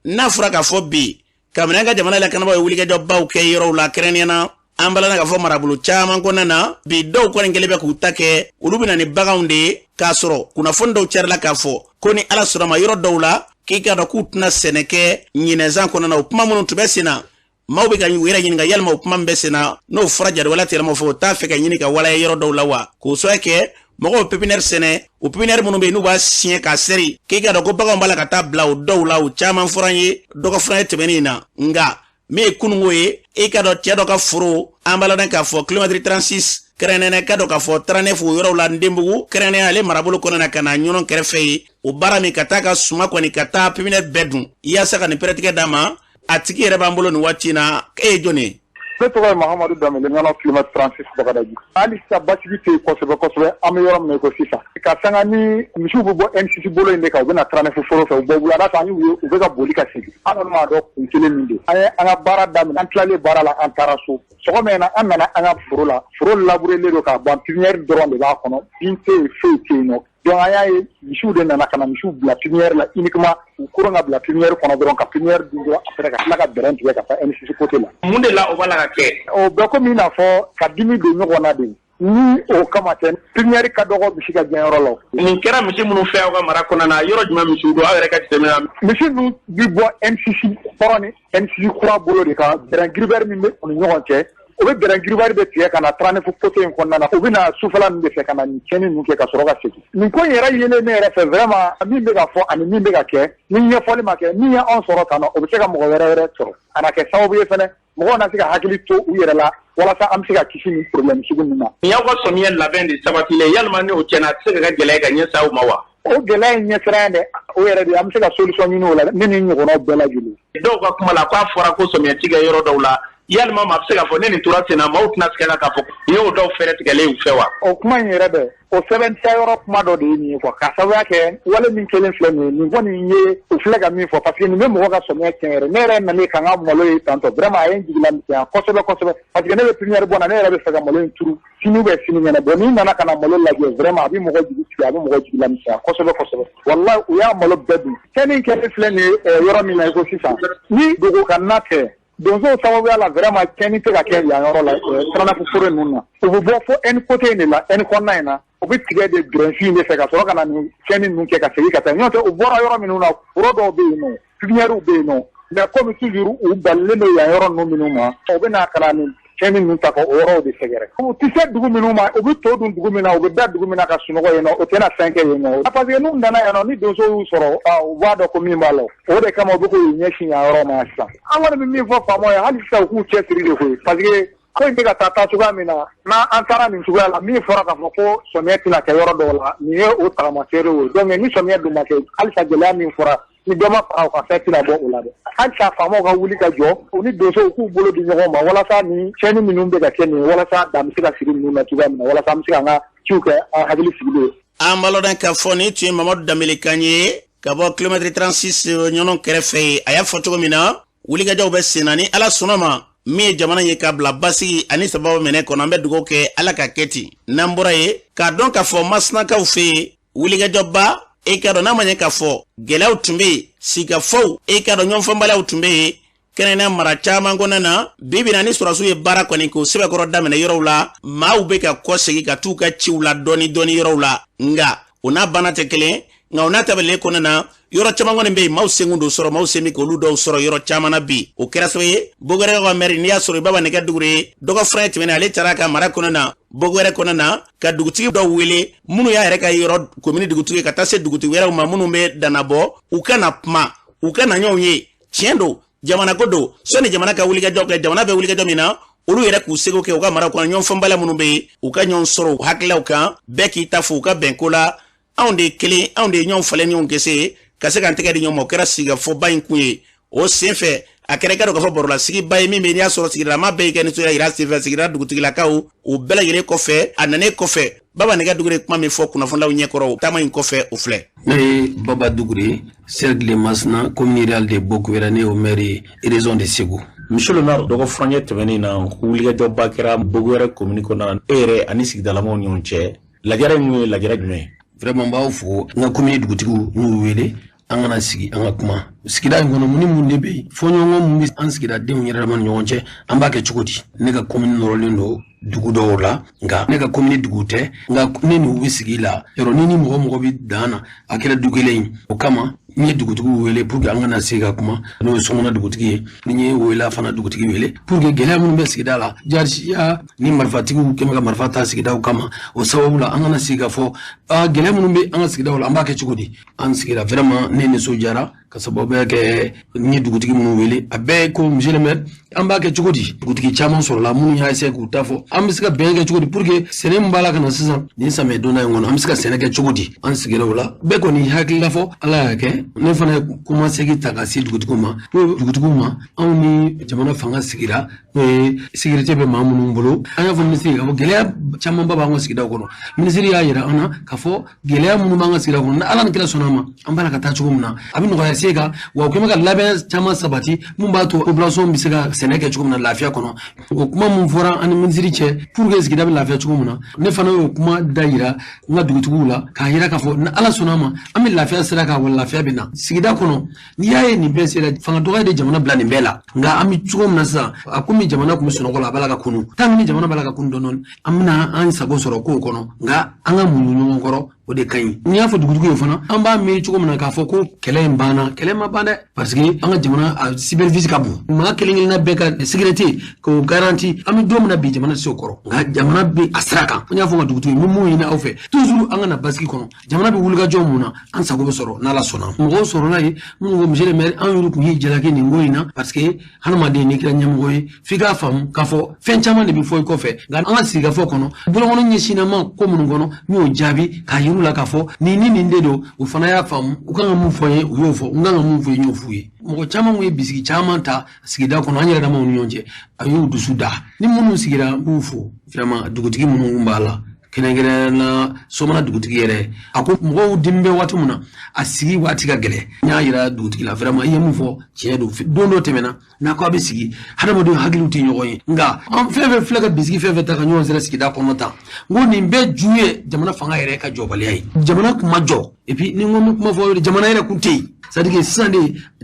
n'a fɔra k'a fɔ bi kabini an ka jamana lakanabaaw ye wulikajɔbaw kɛ yɔrɔw la kɛrɛnkɛrɛnnenya an balana k'a fɔ marabolo caman kɔnɔna na bi dɔw kɔni kɛlen bɛ k'u ta kɛ olu bɛ na ni baganw de ye k'a sɔrɔ kunnafoni dɔw carila k'a fɔ ko ni ala sɔnna ma yɔrɔ dɔw la k'i ka dɔn k'u tɛna sɛnɛ kɛ ɲinɛzan kɔnɔna na o kuma minnu tun bɛ sen na maaw bɛ ka u yɛrɛ ɲininka yalima o kuma min bɛ sen na n'o fɔra jariwala tigɛlama fɔ o t'a fɛ ka ɲini ka waleya yɔrɔ dɔw la wa k'o sɔrɔ kɛ mɔgɔw pepinɛri sɛnɛ o pepinɛri minnu bɛ yen n'u b'a siɲɛ k'a sɛri k'i ka dɔn ko baganw b'a la ka taa bila o dɔw la o caman fɔra an ye dɔgɔ fɔra ye tɛmɛnen in na nka min ye kununko ye i ka dɔn cɛ dɔ ka foro an b'a la k'a fɔ kilomɛtiri 36 kɛrɛnkɛrɛnnen ka dɔn k'a fɔ 39 o yɔrɔw la Ndenbugu kɛrɛnkɛrɛnnen ale marabolo kɔnɔ na ka na ɲɔnɔ kɛrɛfɛ ye o baara min ka taa ka suma kɔni ka taa pepinɛri bɛɛ dun yaasa ka nin pɛrɛtigɛ d'a ma a tigi yɛrɛ b'an bolo nin waati na e ye jɔn ye? Ne tɔgɔ ye Mahamadu Danbele ɲɔnɔ kilomɛtiri 36 Bagadaji. Hali sisan basigi tɛ yen kosɛbɛ kosɛbɛ an bɛ yɔrɔ min na ko sisan. Ka sanga ni misiw bɛ bɔ M6 bolo in de kan u bɛ na 39 foro fɛ u bɔ wulada fɛ an y'u ye u bɛ ka boli ka segin. An kɔni m'a dɔn kun kelen min don. An ye an ka baara daminɛ an tilalen baara la an taara so. Sɔgɔma in na an nana an ka foro la. Foro laburelen don k'a ban pipiniyɛri dɔrɔn de b'a kɔnɔ bin tɛ yen foyi tɛ yen nɔ. donc an y'a ye misiw de nana ka na misiw bila pinière la uniquement u koron ka bila pinière kɔnɔ dɔrɔn ka pinière dun dɔrɔn après ka tila ka bɛrɛn tigɛ ka taa NCC côté la mun de la o b'a la ka kɛ o bɛɛ komi i n'a fɔ ka dimi don ɲɔgɔn na de ni o kama tɛ pinière ka dɔgɔ misi ka diɲɛ yɔrɔ la nin kɛra misi minnu fɛ aw ka mara kɔnɔna na yɔrɔ jumɛn misiw don aw yɛrɛ ka jateminɛ na misi ninnu bi bɔ NCC kɔrɔ ni NCC kura bolo de kan bɛrɛn giribɛri min bɛ u ni ɲɔgɔn cɛ o bɛ bɛrɛn giribɛri bɛ tigɛ ka na tranef côté in kɔnɔna na u bɛ na sufɛla ninnu de fɛ ka na nin cɛnni ninnu kɛ ka sɔrɔ ka segin nin ko in yɛrɛ yelen ne yɛrɛ fɛ vraiment min bɛ ka fɔ ani min bɛ ka kɛ ni ɲɛfɔli ma kɛ min ye anw sɔrɔ tan nɔ o bɛ se ka mɔgɔ wɛrɛ sɔrɔ a na kɛ sababu ye fɛnɛ mɔgɔw na se ka hakili to u yɛrɛ la walasa an bɛ se ka kisi nin problème sugu ninnu ma. Nin y'aw ka sɔmiɲɛ labɛn de sabatilen yalima ni o tiɲɛna a tɛ se ka kɛ gɛlɛya ka ɲɛsin aw ma wa? O gɛlɛya in ɲɛsira dɛ o yɛrɛ de an bɛ se ka solution ɲini o la ne ni ɲɔgɔnnaw bɛɛ lajɛlen. Dɔw ka kuma la k'a fɔra ko sɔmiɲɛ tigɛ yɔrɔ dɔw la yalima ma a bɛ se k'a fɔ ne nin tora sen na maaw tɛna se k'a fɔ i y'o dɔw fɛɛrɛ tigɛlen u fɛ wa? O kuma in yɛrɛ bɛ o sɛbɛntiya yɔrɔ kuma dɔ de ye nin ye quoi k'a sababuya kɛ wale min kelen filɛ nin ye nin kɔni ye u filɛ ka min fɔ parce que nin bɛ mɔgɔ ka sɔmiɲɛ tiɲɛ yɛrɛ ne yɛrɛ nalen ka n ka malo ye tantɔ vraiment a ye n jigilamisɛnya kosɛbɛ kosɛbɛ parce que ne bɛ pinière bɔ na ne yɛrɛ bɛ fɛ ka malo in turu sini bɛ sini ɲɛna bon n'i nana ka na malo lajɛ vraiment a bɛ mɔgɔ jigi tigɛ a bɛ mɔgɔ jigilamisɛnya kosɛbɛ kosɛbɛ walahi u y'a malo bɛɛ dun cɛnni kɛlen filɛ nin ye yɔrɔ min na i ko sisan ni dogo ka na tɛ donso sababuya la vraiment cɛnni tɛ ka kɛ yan yɔrɔ la tranaf foro ninnu na u bɛ bɔ fo N côté in de la N kɔnɔna in na u bɛ tigɛ de grɛnfin de fɛ ka sɔrɔ ka na nin cɛnni ninnu kɛ ka segin ka taa n'o tɛ u bɔra yɔrɔ minnu na foro dɔw bɛ yen nɔ pipiniɛriw bɛ yen nɔ mais comme toujours u balilen don yan yɔrɔ ninnu minnu ma u bɛ na ka na nin cɛnni ninnu ta ka o yɔrɔw de sɛgɛrɛ u tɛ se dugu minnu ma u bɛ to dun dugu min na u bɛ da dugu min na ka sunɔgɔ yen nɔ o tɛna fɛn kɛ yen nɔ parce que n'u nana yan nɔ ni donso y'u sɔrɔ u b'a dɔn ko min b'a la o de kama u bɛ k'u ɲɛsin yan yɔrɔ ma sisan an kɔni bɛ min fɔ faamaw ye hali sisan u k'u cɛsiri de koyi parce que ko in bɛ ka taa cogoya min na n'an taara nin cogoya la min fɔra k'a fɔ ko sɔmiɲɛ tɛna kɛ yɔrɔ dɔw la nin ye o tagamaseere ye donc ni sɔmiɲɛ dun ma kɛ halisa gɛlɛya min fɔra ni dɔ ma fara o kan fɛn tɛna bɔ o la dɛ halisa faamaw ka wuli ka jɔ u ni donsow k'u bolo di ɲɔgɔn ma walasa ni cɛnni minnu bɛ ka kɛ nin ye walasa da bɛ se ka sigi ninnu na cogoya min na walasa an bɛ se ka an ka ciw kɛ an hakili sigilen ye. An balɔdan k'a fɔ nin tun ye Mamadu Danbele kan ye ka bɔ kilomɛtiri 36 ɲɔnɔn kɛrɛfɛ ye a y'a fɔ cogo min na wulikajɔw bɛ sen na ni Ala sɔnna ma min ye jamana ye ka bila basigi ani sababu minɛ kɔnɔ an bɛ dugawu kɛ Ala ka kɛ ten n'an bɔra ye k'a dɔn k'a fɔ masinakaw fɛ yen wulikajɔba e ka dɔn n'a ma ɲɛ k'a fɔ gɛlɛyaw tun bɛ yen sigafɔw e ka dɔn ɲɔgɔnfɛnbaliyaw tun bɛ yen kɛnɛya mara caman kɔnɔna na bibi na ni sɔrɔsiw ye baara kɔni k'o sɛbɛkɔrɔ daminɛ yɔrɔw la maaw bɛ ka kɔ segin ka t'u ka ciw la dɔɔni dɔɔni yɔrɔw la nka o n'a bana tɛ kelen nka o n'a tɛmɛlen kɔnɔna na yɔrɔ caman kɔni bɛ yen maaw sen kun don sɔrɔ maaw sen bɛ k'olu dɔw sɔrɔ yɔrɔ caman na bi o kɛra sababu ye Bogorɛ ka maire n'i y'a sɔrɔ i baba nɛgɛ dugu ye dɔgɔ fura tɛmɛnen ale taara ka mara kɔnɔna na Bogorɛ kɔnɔna na ka dugutigi dɔw wele minnu y'a yɛrɛ ka yɔrɔ komini dugutigi ka taa se dugutigi wɛrɛw ma minnu bɛ danabɔ u kana kuma u kana ɲɔgɔn ye tiɲɛ don jamana ko don sɔni jamana ka wulikajɔ kɛ jamana bɛ wulikajɔ min na olu yɛrɛ k'u seko kɛ u ka mara kɔnɔ ɲɔgɔnfɛnbaliya minnu bɛ yen u ka ɲɔgɔn sɔrɔ u hakililaw kan bɛɛ k'i ta fɔ u ka bɛnko la anw de ye kelen anw de ye ɲɔgɔn falen ɲɔgɔn gese ka se k'an tɛgɛ di ɲɔgɔn ma o kɛra sigafɔba in kun ye o senfɛ a kɛra i ka dɔn k'a fɔ barolasigiba ye min bɛ n'i y'a sɔrɔ sigidalama bɛɛ y'i kɛ nisɔndiya yira senfɛ sigida dugutigilakaw u bɛɛ lajɛlen kɔfɛ a nanen kɔfɛ Baba Nɛgɛ Dugure kuma min fɔ kunnafonilaw ɲɛkɔrɔ taama in kɔfɛ o filɛ. Ne ye Baba Dugure cercle Masina commune rurale de Bokuyɛrɛ ne y'o maire ye région de Segu. Monsieur le maire dɔgɔ furancɛ tɛmɛnen na wulikajɔba kɛra Bokuyɛrɛ commune kɔnɔna na e yɛrɛ ani sigidalamaw ni ɲɔgɔn cɛ lajɛrɛ min ye lajɛrɛ jumɛn ye. Vraiment b'aw fo n ka commune dugutigiw n'u wele an kana sigi an ka kuma sigida in kɔnɔ mun ni mun de bɛ yen fɔɲɔgɔnkɔ mun bɛ an sigida denw yɛrɛ dama ni ɲɔgɔn cɛ an b'a kɛ cogo di ne ka commune nɔrɔlen don dugu dɔw la nka ne ka commune dugu tɛ nka ne n'u bɛ sigi la yɔrɔ ni mɔgɔ bɛ dan na a kɛra du kelen ye o kama n ye dugutigiw wele pour que an kana se ka kuma n'o ye sɔmɔna dugutigi ye ni ye wele fana dugutigi wele pour que gɛlɛya minnu bɛ sigida la jarisiya ni marifatigiw kɛmɛ ka marifa ta sigidaw kama o sababu la an kana se ka fɔ gɛlɛya minnu bɛ an ka sigidaw la an b'a kɛ cogo di an sigira vraiment ne nisɔndiyara ka sababuya kɛ n ye dugutigi minnu wele a bɛɛ ko monsieur le maire an b'a kɛ cogo di dugutigi caman sɔrɔla minnu y'a essayer k'u ta fɔ an bɛ se ka bɛn kɛ cogo di pour que sɛnɛ min b'a la ka na sisan nin samiyɛ donda in kɔnɔ an bɛ se ka sɛnɛ kɛ cogo di an sigira o la bɛɛ kɔni hakili la fɔ ala y'a kɛ ne fana ye kuma segi ta ka se dugutigiw ma dugutigiw ma anw ni jamana fanga sigira n'o ye sécurité bɛ maa minnu bolo an y'a fɔ minisiri k'a fɔ gɛlɛya camanba b'an ka sigidaw kɔnɔ minisiri y'a yira an na k'a fɔ gɛlɛya minnu b'an ka sigidaw kɔnɔ ni ala ni kira sɔnna a ma an b'a la ka taa cogo min na a bɛ nɔgɔya sega wa kuma ka labɛn caman sabati mun b'a to population bɛ se ka sɛnɛ kɛ cogo min na lafiya kɔnɔ o kuma mun fɔra ani minisiri cɛ pour que sigida bɛ lafiya cogo min na ne fana y'o kuma da yira n ka dugutigiw la k'a yira k'a fɔ ni ala sɔnna ma an bɛ lafiya sira kan wa lafiya bɛ na sigida kɔnɔ n'i y'a ye nin bɛɛ sera fanga dɔgɔya de jamana bila nin bɛɛ la nka an bɛ cogo min na sisan a komi jamana kun bɛ sunɔgɔ la a b'a la ka kunu tant que jamana b'a la ka kunu dɔɔni an bɛna an sago sɔrɔ kow kɔnɔ nka an ka muɲu ɲɔgɔn kɔrɔ o de ka ɲi n'i y'a fɔ dugutigi ye fana an b'a miiri cogo min na k'a fɔ ko kɛlɛ in banna kɛlɛ ma ban dɛ parce que an ka jamana a superficie ka bon maa kelen kelenna bɛɛ ka sécurité k'o garanti an bɛ don min na bi jamana tɛ se o kɔrɔ nka jamana bɛ a sira kan n y'a fɔ n ka dugutigi ye n bɛ mun ɲini aw fɛ toujours an ka na basigi kɔnɔ jamana bɛ wulikajɔ mun na an sago bɛ sɔrɔ n'ala sɔnna mɔgɔw sɔrɔla yen minnu ko monsieur le maire an yɛrɛ tun y'i jalaki nin ko in na parce que hadamaden n'i kɛra ɲɛmɔgɔ ye f'i k'a faamu k'a fɔ fɛn caman de bɛ fɔ i kɔfɛ nka an ka sigikafɔ kɔnɔ bolokɔnɔ ɲɛsinnama ko minnu kɔnɔ n y'o jaabi k'a yir'u la k'a fɔ nin de don u fana y'a faamu u kan ka mun fɔ ye u y'o fɔ n kan ka mun fɔ ye n y'o f'u ye mɔgɔ caman kun ye bisigi caman ta sigida kɔnɔ an yɛrɛ damaw ni ɲɔgɔn cɛ a y'u dusu da ni minnu sigira n b'u fo vraiment dugutigi minnu kun b'a la kɛrɛnkɛrɛnnenya Somana dugutigi yɛrɛ a ko mɔgɔw dimi bɛ waati min na a sigi waati ka gɛlɛn n y'a yira dugutigi la vraiment i ye mun fɔ tiɲɛ don dɔ tɛmɛna n'a ko a bɛ sigi hadamadenw hakiliw tɛ ɲɔgɔn ye nka an fɛn fɛn filɛ ka bisigi fɛn fɛn ta ka ɲɔgɔn sera sigida kɔnɔ tan n ko nin bɛɛ ju ye jamana fanga yɛrɛ ka jɔbaliya ye jamana kun ma jɔ et puis ni n ko n bɛ kuma fɔ jamana yɛrɛ kun tɛ yen c'est à dire que sisan de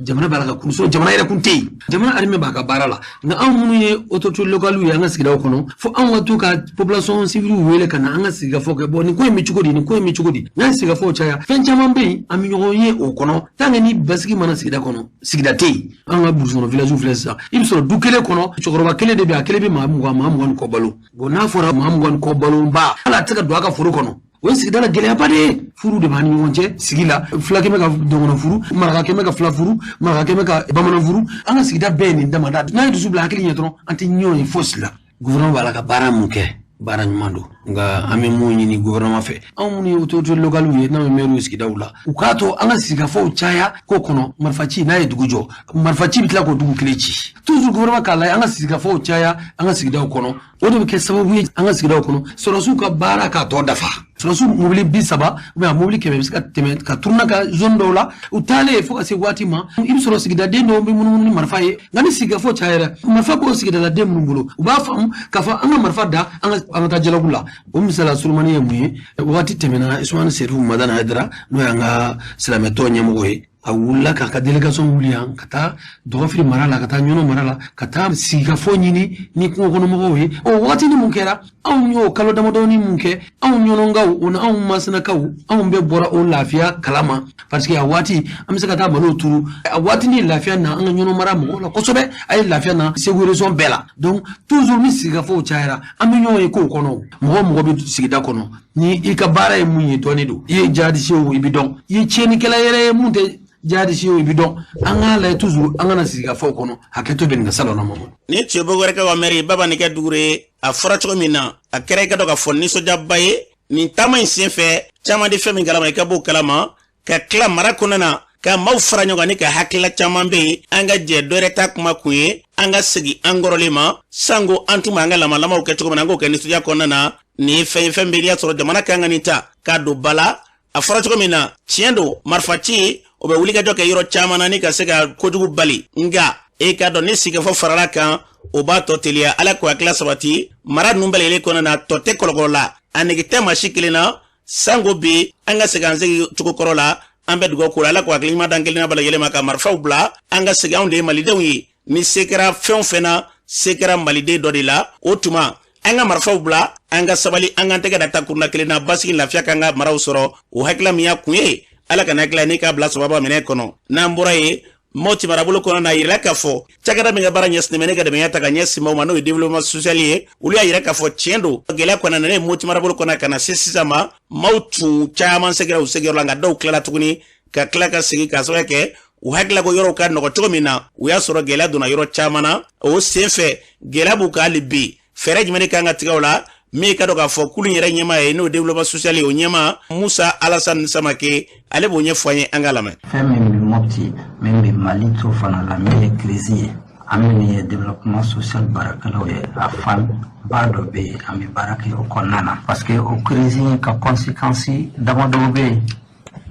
jamana b'a la ka kunso jamana yɛrɛ kun tɛ yen jamana armée b'a ka baara la nka anw minnu ye autorités locales ye an ka sigidaw kɔnɔ fo anw ka to ka population civile wele ka na an ka sigikafɔ kɛ bon nin ko in bɛ cogo di nin ko in bɛ cogo di n'an ye sigikafɔw caya fɛn caman bɛ yen an bɛ ɲɔgɔn ye o kɔnɔ tant que ni basigi mana sigida kɔnɔ sigida tɛ yen an ka burusi kɔnɔ village filɛ sisan i bɛ sɔrɔ du kelen kɔnɔ cɛkɔrɔba kelen de bɛ a kelen bɛ maa mugan ni kɔ balo bon n'a fɔra maa mugan ni kɔ balo ba hali a tɛ se ka don a ka foro kɔnɔ o ye sigida la gɛlɛyaba de ye furu de b'a ni ɲɔgɔn cɛ sigi la fila kɛmɛ ka dɔngɔnɔ furu maraka kɛmɛ ka fila furu maraka kɛmɛ ka bamanan furu an ka sigida bɛɛ ye nin damada n'a ye dusu bila hakili ɲɛ dɔrɔn an tɛ ɲɔgɔn ye fosi la gouvernement b'a la ka baara mun kɛ baara ɲuman don nka an bɛ mun ɲini gouvernement fɛ anw minnu ye autorités locales ye n'anw ye maire sigidaw la u k'a to an ka sigikafɔw caya k'o kɔnɔ marifaci n'a ye dugu jɔ marifaci bɛ tila k'o dugu kelen ci toujours gouvernement k'a lajɛ an ka sigikafɔw caya an ka sigidaw kɔnɔ o de bɛ kɛ sababu ye an ka sigidaw kɔnɔ sɔrɔsiw ka baara k'a tɔ dafa sɔrɔsiw mobili 30 ou a mobili 100 bɛ se ka tɛmɛ ka turuna ka zone dɔw la u taalen fo ka se waati ma i bɛ sɔrɔ sigidaden dɔw bɛ munumunu ni marifa ye nka ni sigikafɔ cayara marifa b'o sigidaladen minnu bolo u b'a faamu k'a fɔ an ka marifa da an ka taa jalaku la o misala surumani ye mun ye waati tɛmɛna Isumani Serifu Madana Haidara n'o y'an ka silamɛtɔ ɲɛmɔgɔ ye a wulila k'a ka délégation wuli yan ka taa Dɔgɔfiri mara la ka taa Ɲɔnɔ mara la ka taa sigikafɔ ɲini ni kungokɔnɔmɔgɔw ye o waati ni mun kɛra anw y'o kalo damadɔni mun kɛ anw ɲɔnɔnkaw o ni anw masinakaw anw bɛɛ bɔra o lafiya kalama parce que a waati an bɛ se ka taa malo turu a waati ni lafiya na an ka Ɲɔnɔ mara mɔgɔw la kosɛbɛ a ye lafiya na Segu région bɛɛ la donc toujours ni sigikafɔw cayara an bɛ ɲɔgɔn ye k'o kɔnɔ mɔgɔ bɛ sigida kɔnɔ ni i ka baara ye mun ye dɔɔni don i ye jihadiste i bɛ dɔn i ye tiɲɛnikɛla yɛrɛ ye mun tɛ jihadiste i bɛ dɔn an k'a lajɛ toujours an kana sigikafɔw kɔnɔ hakɛto bɛ nin ka salon na mɔgɔ ni cɛ bɔ wɛrɛ kɛ wa mɛri baba ni kɛ dugure a fɔra cogo min na a kɛra i ka dɔn ka fɔ nisɔndiyaba ye nin taama in senfɛ caman de fɛn min kalama i ka b'o kalama ka tila mara kɔnɔna na ka maaw fara ɲɔgɔn ni ka hakilila caman bɛ yen an ka jɛ dɔ yɛrɛ ta kuma kun ye an ka segin an kɔrɔlen ma sanko an tun b'an ka lamalamaw kɛ cogo min na an k'o kɛ nisɔndiya kɔnɔna na nin ye fɛn bɛ y'a sɔrɔ jamana kan ka nin ta k'a don ba la a fɔra cogo min na tiɲɛ don marifaci o bɛ wulikajɔ kɛ yɔrɔ caman na ni ka se ka kojugu bali nka e ka dɔn ni sigikafɔ farala kan o b'a tɔ teliya ala k'o hakilila sabati mara ninnu bɛɛ lajɛlen kɔnɔna na tɔ tɛ kɔlɔkɔlɔ la a nege tɛ maa si kelen na sanko bi an ka segin an segi cogo kɔrɔ la an bɛ dugawu k'o ala k'o hakilima dan kelenna bɛɛ lajɛlen ma ka marifaw bila an ka segin anw de ye malidenw ye ni se kɛra fɛn o fɛn na se kɛra maliden dɔ de la o tuma an ka marifaw bila an ka sabali an ka tɛgɛ da ta kuruna kelen na basigi lafiya kan ka maraw sɔrɔ o hakilila min y'a kun ye ala kana hakilila ni k'a bila sababa minɛ kɔnɔ n'an bɔra ye mɔti marabolo kɔnɔ na yira k'a fɔ cakɛda min ka baara ɲɛsinnen bɛ ne ka dɛmɛya ta ka ɲɛsin maaw ma n'o ye développement social ye olu y'a yira k'a fɔ tiɲɛ don gɛlɛya kɔnɔna na ne ye mɔti marabolo kɔnɔ ka na se sisan ma maaw tun caman segira u sigiyɔrɔ la nka dɔw tilala tuguni ka tila ka segin k'a sababu kɛ u hakilila ko yɔrɔw ka nɔgɔ cogo min na u y'a sɔrɔ gɛlɛya donna yɔrɔ caman na o sen fɛ gɛlɛya b'u kan hali bi fɛɛrɛ jumɛn de kan ka tigɛ o la min ka dɔn k'a fɔ kulu yɛrɛ ɲɛmaa ye n'o développement social ye o ɲɛmaa Musa Alassane Samake ale b'o ɲɛfɔ an ye an ka lamɛn. Fɛn min bɛ Mopti min bɛ Mali to fana la min ye crise ye an minnu ye développement social baarakɛlaw ye a fan ba dɔ bɛ yen an bɛ baara kɛ o kɔnɔna na parce que o crise ka conséquence damadɔ bɛ yen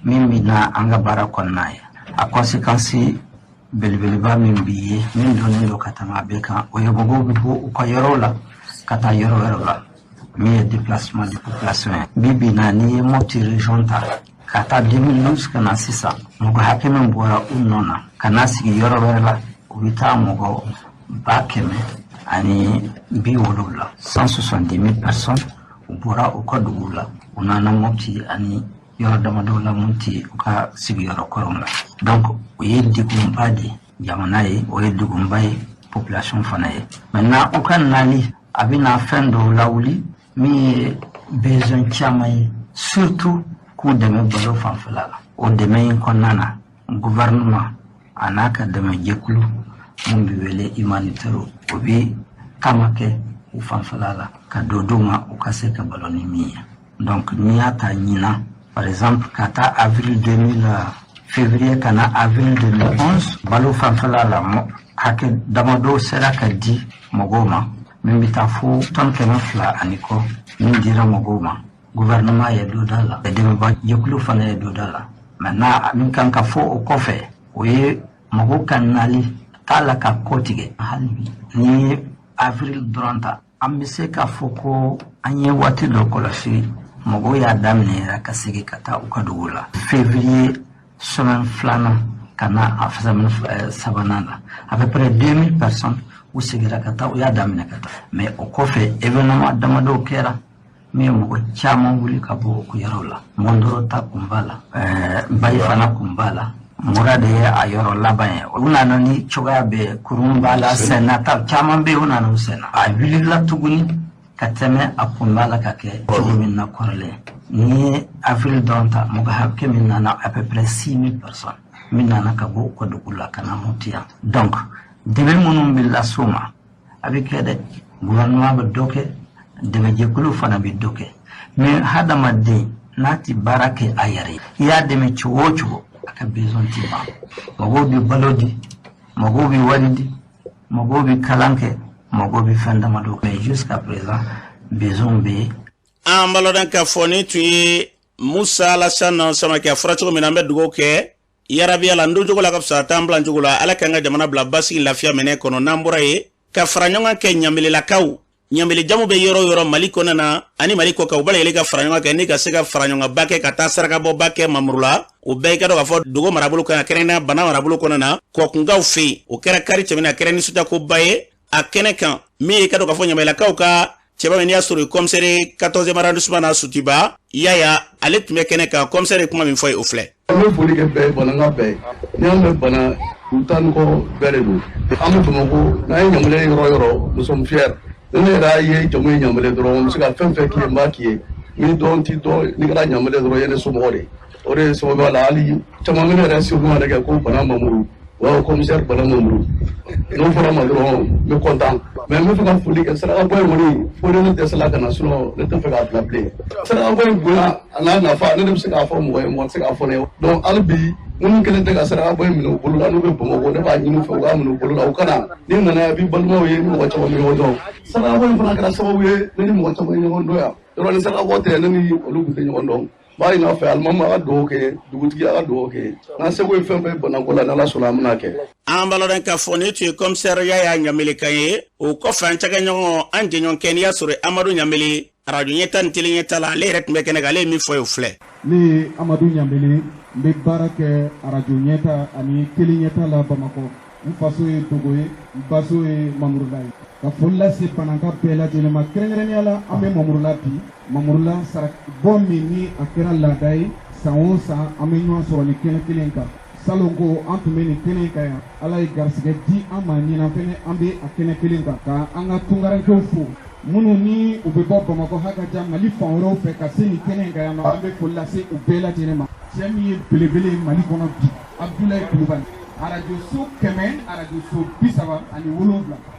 min bɛ na an ka baara kɔnɔna ye a conséquence belebeleba min bi ye min donnen do ka tɛmɛ a bɛɛ kan o ye mɔgɔw bɛ bɔ u ka yɔrɔw la ka taa yɔrɔ wɛrɛw la min ye déplacement de population ye bibi na n'i ye Mopti région ta ka taa 2012 ka na sisan mɔgɔ hakɛ min bɔra u nɔ na ka na sigi yɔrɔ wɛrɛ la u bɛ taa mɔgɔ 170,000 la 170,000 personnes u bɔra u ka dugu la u nana Mopti ani yɔrɔ damadɔ la mun tɛ u ka sigiyɔrɔ kɔrɔw la donc o ye degunba de jamana ye o ye degunba ye population fana ye maintenant u ka nali a bɛna fɛn dɔw lawuli min ye besoin caman ye surtout k'u dɛmɛ balo fanfɛla la o dɛmɛ in kɔnɔna na gouvernement a n'a ka dɛmɛ jɛkulu mun bɛ wele humanitaire o bɛ taama kɛ u fanfɛla la ka don d'u ma u ka se ka balo ni min ye donc n'i y'a ta ɲinan par exemple ka taa avril 2000 février kana avril 2011 balo fanfɛla la hakɛ damadɔ sera ka di mɔgɔw ma min bɛ taa fo tɔn 200 ani kɔ min dira mɔgɔw ma gouvernement ye dɔ da la dɛmɛba jɛkulu fana ye dɔ da la maintenant min kan ka fɔ o kɔfɛ o ye mɔgɔw ka nali t'a la ka kɔ tigɛ hali bi ni ye avril dɔrɔn ta an bɛ se k'a fɔ ko an ye waati dɔ kɔlɔsi mɔgɔw y'a daminɛ yɛrɛ ka segin ka taa u ka dugu la février semaine filanan ka na a semaine sabanan la à peu près 2000 personnes u segira ka taa u y'a daminɛ ka taa mais o kɔfɛ événement damadɔw kɛra min ye mɔgɔ caman wuli ka bɔ u yɔrɔw la Mondoro ta kun b'a la Bayi fana kun b'a la Mura de ye a yɔrɔ laban ye u nana ni cogoya bɛɛ kurun b'a la sɛnɛta caman bɛ yen u nana u sɛnɛ a wulila tuguni ka tɛmɛ a kun b'a la ka kɛ cogo min na kɔrɔlen ni ye avril dɔrɔn ta mɔgɔ hakɛ min nana à peu près 6,000 personnes min nana ka bɔ u ka dugu la ka na Mopti yan donc dɛmɛ minnu bɛ lase u ma a bɛ kɛ dɛ gouvernement bɛ dɔ kɛ dɛmɛ jɛkulu fana bɛ dɔ kɛ mais hadamaden n'a ti baara kɛ a yɛrɛ ye i y'a dɛmɛ cogo o cogo a ka besoin ti ban mɔgɔw bɛ balo di mɔgɔw bɛ wari di mɔgɔw bɛ kalan kɛ mɔgɔw bɛ fɛn damadɔ mais jusqu'à présent besoin bɛ an balodan ka fɔ ni tun ye Musa Alassane Samake a fɔra cogo min na an bɛ dugawu kɛ yarabi ala ndo jogo la ka fisa tan plan jogo la ala kan ka jamana bila basigi lafiya minɛ kɔnɔ n'an bɔra ye ka fara ɲɔgɔn kɛ ɲamelelakaw ɲamele jamu bɛ yɔrɔ yɔrɔ Mali kɔnɔ na ani Mali kɔ kan u b'a yɛlɛ ka fara ɲɔgɔn kɛ ni ka se ka fara ɲɔgɔn ba kɛ ka taa sarakabɔ ba kɛ Mamurula o bɛɛ ka dɔn ka fɔ dogo marabolo kan kɛrɛnkɛrɛnnenya bana marabolo kɔnɔ na kɔkunkaw fɛ yen o kɛra kari tɛmɛna a kɛra nisɔndiyakoba ye a kɛnɛ kan min ye ka dɔn ka fɔ ɲamelelakaw ka cɛba min y'a sɔrɔ commissaire 14e arrondissement na Sutiba Yaya ale tun bɛ kɛnɛ kan commissaire kuma min fɔ ye o filɛ an bɛ foli kɛ bɛɛ bananga bɛɛ ni an bɛ bana u ta nɔgɔ bɛɛ de don an bɛ Bamakɔ n'an ye ɲamele yɔrɔ yɔrɔ nous sommes fiers ne yɛrɛ ye jamu ye ɲamele dɔrɔn n bɛ se ka fɛn fɛn k'i ye n b'a k'i ye ni dɔn ti dɔn n'i kɛra ɲamele dɔrɔn ye ne somɔgɔ de o de ye sababu la hali caman bɛ ne yɛrɛ segu ma de kɛ ko bana Mamuru wa commissaire bana Mamuru n'o fɔra ma dɔrɔn n bɛ content mais n bɛ fɛ ka foli kɛ sarakabɔ in kɔni fo ne dɛsɛla ka na sinon ne tɛ fɛ k'a bila bilen sarakabɔ in bonya a n'a nafa ne de bɛ se k'a fɔ mɔgɔ ye mɔgɔ tɛ se k'a fɔ ne ye donc hali bi minnu kelen tɛ ka sarakabɔ in minɛ u bolo la n'u bɛ Bamakɔ ne b'a ɲini u fɛ u k'a minɛ u bolo la u kana n'i nana yan bi balimaw ye ni mɔgɔ caman bɛ ɲɔgɔn dɔn sarakabɔ in fana kɛra sababu ye ne ni mɔgɔ caman ye ɲɔgɔn dɔn yan yɔrɔ ni sarakabɔ tɛ ne ni olu tun tɛ ɲɔgɔn dɔn b'a ɲini a fɛ alimami a ka dugawu kɛ dugutigi a ka dugawu kɛ n'an seko ye fɛn fɛn banako la n'Ala sɔnna an bɛna kɛ. an balodan ka fɔ ni tun ye commissaire Yaya Ɲamele kan ye o kɔfɛ an cɛkɛɲɔgɔn an jɛɲɔgɔn kɛ n'i y'a sɔrɔ Amadu Ɲamele radio ɲɛta ni tele ɲɛta la ale yɛrɛ tun bɛ kɛnɛ kan ale ye min fɔ ye o filɛ. ne ye Amadu Ɲamele n bɛ baara kɛ radio ɲɛta ani tele ɲɛta la Bamakɔ n faso ye Togo ye n baso ye Mamurula ye ka foli lase Bananka bɛɛ lajɛlen ma kɛrɛnkɛrɛnnenya la an bɛ Mamurula bi Mamurula sarakabɔ min ni a kɛra laada ye san o san an bɛ ɲɔgɔn sɔrɔ ni kɛnɛ kelen kan salon ko an tun bɛ nin kɛnɛ kan yan ala ye garisɛgɛ di an ma ɲinan fɛnɛ an bɛ a kɛnɛ kelen kan ka an ka tunkarankew fo minnu ni u bɛ bɔ Bamakɔ hakaja Mali fan wɛrɛw fɛ ka se nin kɛnɛ kan yan nɔ an bɛ foli lase u bɛɛ lajɛlen ma cɛ min ye belebele ye Mali kɔnɔ bi Abdoulaye Kulubali radio so 100 radio so 37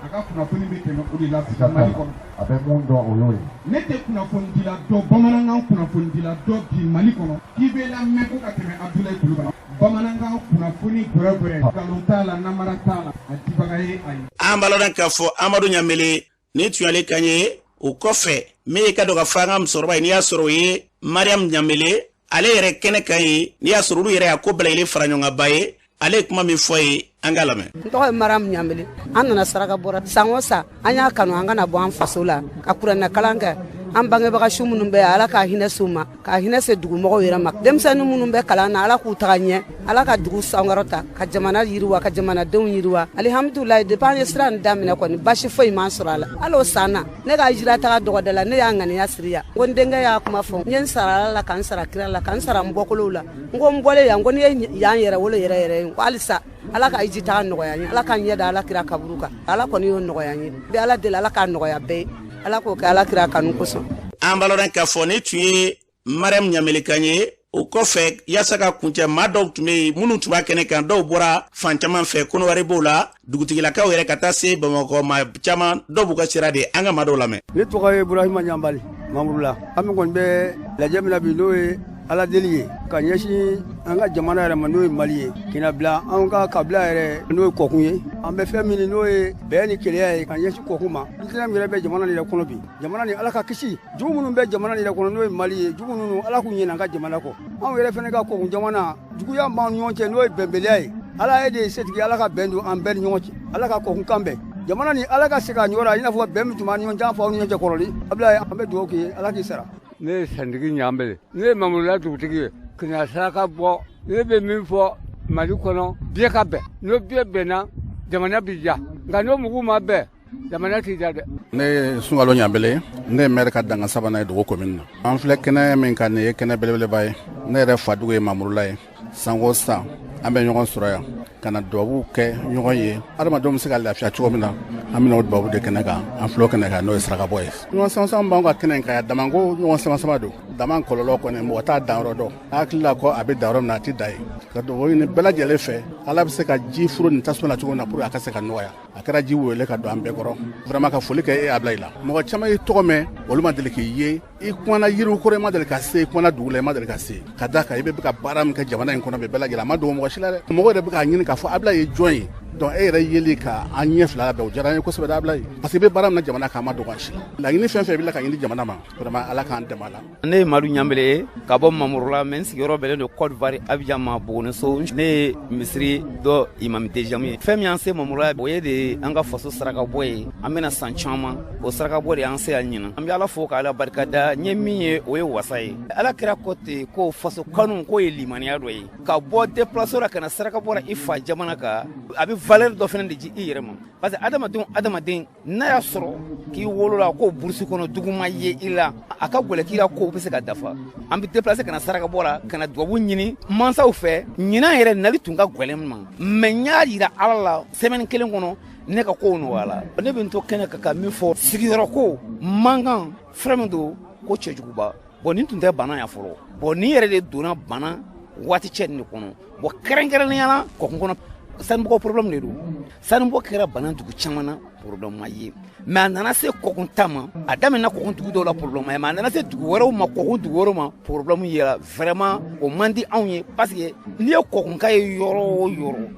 a ka kunnafoni bɛ tɛmɛ o de la sisan Mali kɔnɔ a bɛ mun dɔn o y'o ye ne tɛ kunnafonidila dɔ bamanankan kunnafonidila dɔ bi Mali kɔnɔ k'i bɛ lamɛn ko ka tɛmɛ Abdoulaye Kulubali bamanankan kunnafoni gɛrɛgɛrɛ nkalon t'a la namara t'a la a dibaga ye a ye. an balodan k'a fɔ Amadu Ɲamele ni tun y'ale kan ye o kɔfɛ min ye ka dɔn ka fɔ an ka musokɔrɔba ye n'i y'a sɔrɔ o ye Mariam Ɲamele ale yɛrɛ kɛnɛ kan ye n'i y'a sɔrɔ olu yɛrɛ y'a ko bɛɛ lajɛlen fara ɲɔgɔn kan ba ye ale kuma min fɔ ye an ka lamɛn. N tɔgɔ ye Mariam Ɲambele. An nana saraka bɔra san o san an y'a kanu an kana bɔ an faso la ka kuranɛ kalan kɛ. An bangebaga su minnu bɛ Ala ka hinɛ s'u ma ka hinɛ se dugumɔgɔw yɛrɛ ma. Denmisɛnnin minnu bɛ kalan na Ala k'u taga ɲɛ Ala ka dugu sankɔrɔta ka jamana yiriwa ka jamanadenw yiriwa. Alihamdulilayi depuis an ye sira nin daminɛ kɔni basi foyi m'an sɔrɔ a la. Hali o san na ne ka hijira taga dɔgɔda la ne y'a ŋaniya siri yan. N ko n denkɛ y'a kuma fɔ n ye n sara Ala la ka n sara kira la ka n sara n bɔkolow la. N ko n bɔlen yan n ko ni ye yan yɛrɛ wolo yɛrɛ yɛrɛ ye n ko halisa Ala ka hiji taga nɔgɔya n ye Ala ka ɲɛ da Ala kira kaburu kan Ala kɔni y'o nɔgɔya n ye. N bɛ Ala deli Ala k'a nɔgɔya bɛɛ ye Ala k'o kɛ Ala kira kanu kosɔn. An balɔrɔ k'a fɔ ni tun ye Mariam Ɲambele kan ye o kɔfɛ yaasa ka kuncɛ maa dɔw tun bɛ yen minnu tun b'a kɛnɛ kan dɔw bɔra fan caman fɛ Konowari b'o la dugutigilakaw yɛrɛ ka taa se Bamakɔ maa caman dɔw b'u ka sira de an ka maa dɔw lamɛn. Ne tɔgɔ ye Ibrahima Ɲambali Mamurula an bɛ kɔni bɛ lajɛ min na bi n'o ye Ala deli ye ka ɲɛsin an ka jamana yɛrɛ ma n'o ye Mali ye kina bila an ka kabila yɛrɛ n'o ye kɔkun ye an bɛ fɛn min n'o ye bɛn ni keleya ye ka ɲɛsin kɔkun ma fitinɛ min yɛrɛ bɛ jamana nin yɛrɛ kɔnɔ bi jamana nin Ala ka kisi jugu minnu bɛ jamana nin yɛrɛ kɔnɔ n'o ye Mali ye jugu ninnu Ala k'u ɲinɛ an ka jamana kɔ anw yɛrɛ fɛnɛ ka kɔkun jamana juguya b'an ni ɲɔgɔn cɛ n'o ye bɛnbaliya ye Ala ye de setigi Ala ka bɛn don an bɛɛ ni ɲɔgɔn cɛ Ala ka kɔkun kan bɛn jamana nin Ala ka se ka ɲɔgɔn i n'a fɔ bɛn min tun b'an ni ɲɔgɔn cɛ an faw ni ɲɔgɔn cɛ kɔrɔli Abdoulaye an bɛ dugawu k'i ye Ala k'i sara. Ne ye Santigi Ɲambele ne ye Mamurula dugutigi ye kɛnɛ saraka bɔ ne bɛ min fɔ Mali kɔnɔ bɛɛ ka bɛn n'o bɛɛ bɛnna jamana bi ja nka n'o mugu ma bɛn jamana t'i ja dɛ. Ne ye Sunkalo Ɲambele ne ye maire ka danga sabanan ye Dogo commune na an filɛ kɛnɛ min kan nin ye kɛnɛ belebeleba ye ne yɛrɛ fadugu ye Mamurula ye san o san an bɛ ɲɔgɔn sɔrɔ yan ka na dubabu kɛ ɲɔgɔn ye adamadenw bɛ se ka lafiya cogo min na an bɛna o dubabu de kɛnɛ kan an filɛ kɛnɛ kan n'o ye sarakabɔ ye ɲɔgɔn sama b'an ka kɛnɛ kan yan dama ko ɲɔgɔn sama don dama kɔlɔlɔ kɔni mɔgɔ t'a danyɔrɔ dɔn hakili la ko a bɛ dan yɔrɔ min na a tɛ da ye ka dubabu ɲini bɛɛ lajɛlen fɛ Ala bɛ se ka ji furu nin tasuma na cogo min na pour que a ka se ka nɔgɔya a kɛra ji wele ka don an bɛɛ kɔrɔ vraiment ka foli kɛ e Ablaye la mɔgɔ caman y'i tɔgɔ mɛn olu ma deli k'i ye i kumana yiriw kɔrɔ i ma deli ka se i kumana dugu la i ma deli ka se ka da kan i bɛ ka baara min kɛ jamana in kɔnɔ bɛɛ lajɛlen a ma dogo mɔgɔ si la dɛ mɔgɔw yɛrɛ bɛ k'a ɲini k'a fɔ Ablaye ye jɔn ye donc e yɛrɛ yeli ka an ɲɛ fila bɛɛ o diyara an ye kosɛbɛ dɛ Ablaye parce que i bɛ baara min na jamana kan a ma dogo a si la laɲini fɛn fɛn i bɛ ka ɲini jamana ma vraiment Ala k'an dɛmɛ a la. Ne ye Madu Ɲambele ye ka bɔ Mamurula mais n sigiyɔrɔ bɛnnen don Côte d'Ivoire Abidjan ma Buguniso ne ye misiri dɔ imam Dejamu ye fɛn min y'an se Mamurula o ye de an ka faso sarakabɔ ye an bɛna san caman o sarakabɔ de y'an se yan ɲinan an bɛ Ala fo ka Ala barikada n ye min ye o ye wasa ye Ala kira ko ten ko faso kanu k'o ye limaniya dɔ ye ka bɔ déplacé la ka na sarakabɔ la i fa jamana kan a bɛ valeur dɔ fana de di i yɛrɛ ma parce que adamaden n'a y'a sɔrɔ k'i wolola k'o burusi kɔnɔ dugu ma ye i la a ka gɛlɛn k'i ka kow bɛ se ka dafa an bɛ déplacé ka na sarakabɔ la ka na dubabu ɲini mansaw fɛ ɲinan yɛrɛ nali tun ka gɛlɛn ma mais n y'a yira Ala la semaine kelen kɔnɔ ne ka kow nɔgɔya la ne bɛ n to kɛnɛ kan ka min fɔ sigiyɔrɔ ko mankan fɛn min don ko cɛjuguba bon nin tun tɛ bana ya fɔlɔ bon nin yɛrɛ de donna bana waati cɛ nin de kɔnɔ bon kɛrɛnkɛrɛnnenya la kɔkun kɔnɔ sanubɔ problème de don sanubɔ kɛra bana dugu caman na problème ma ye mais a nana se kɔkun ta ma a daminɛna kɔkun dugu dɔw la problème ye mais a nana se dugu wɛrɛw ma kɔkun dugu wɛrɛw ma problème yera vraiment o man di anw ye parce que n'i ye kɔkun ka ye yɔrɔ o yɔrɔ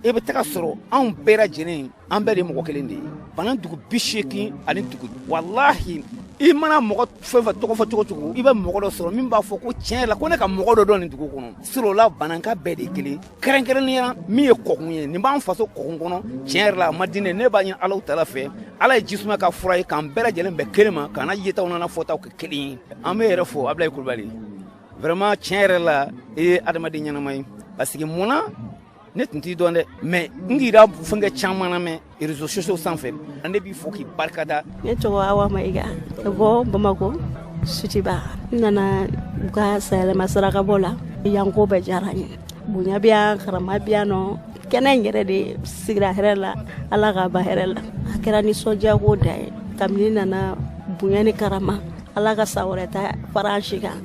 e bɛ taga sɔrɔ anw bɛɛ lajɛlen an bɛɛ de ye mɔgɔ kelen de ye bana dugu 80 ani dugu wallahi i mana mɔgɔ fɛn fɛn tɔgɔ fɔ cogo cogo i bɛ mɔgɔ dɔ sɔrɔ min b'a fɔ ko tiɲɛ la ko ne ka mɔgɔ dɔ dɔn nin dugu kɔnɔ sur o la bananka bɛɛ de kelen kɛrɛnkɛrɛnnenya min ye kɔkun ye nin b'an faso kɔkun kɔnɔ tiɲɛ yɛrɛ la a ma di ne b'a ɲini Ala Taala fɛ Ala ye jisuma ka fura ye k'an bɛɛ lajɛlen bɛn kelen ma k'an na yetaw n'an na fɔtaw kɛ kelen ye an bɛ yɛrɛ fɔ Ablaye Kulubali vraiment tiɲɛ yɛrɛ la e ye adamaden ɲɛnama ye parce que mun na ne tun t'i dɔn dɛ mais n k'ira fɛnkɛ caman na mɛn réseaux sociaux sanfɛ ne b'i fɔ k'i barikada. Ne tɔgɔ Awa Mayiga ka bɔ Bamako Sutiba n nana u ka sayɛlɛma sarakabɔ la yan ko bɛɛ diyara n ye bonya bɛ yan karama bɛ yan nɔ kɛnɛ in yɛrɛ de sigira hɛrɛ la Ala ka ba hɛrɛ la a kɛra nisɔndiya ko da ye kabini nana bonya ni karama Ala ka san wɛrɛ ta fara an si kan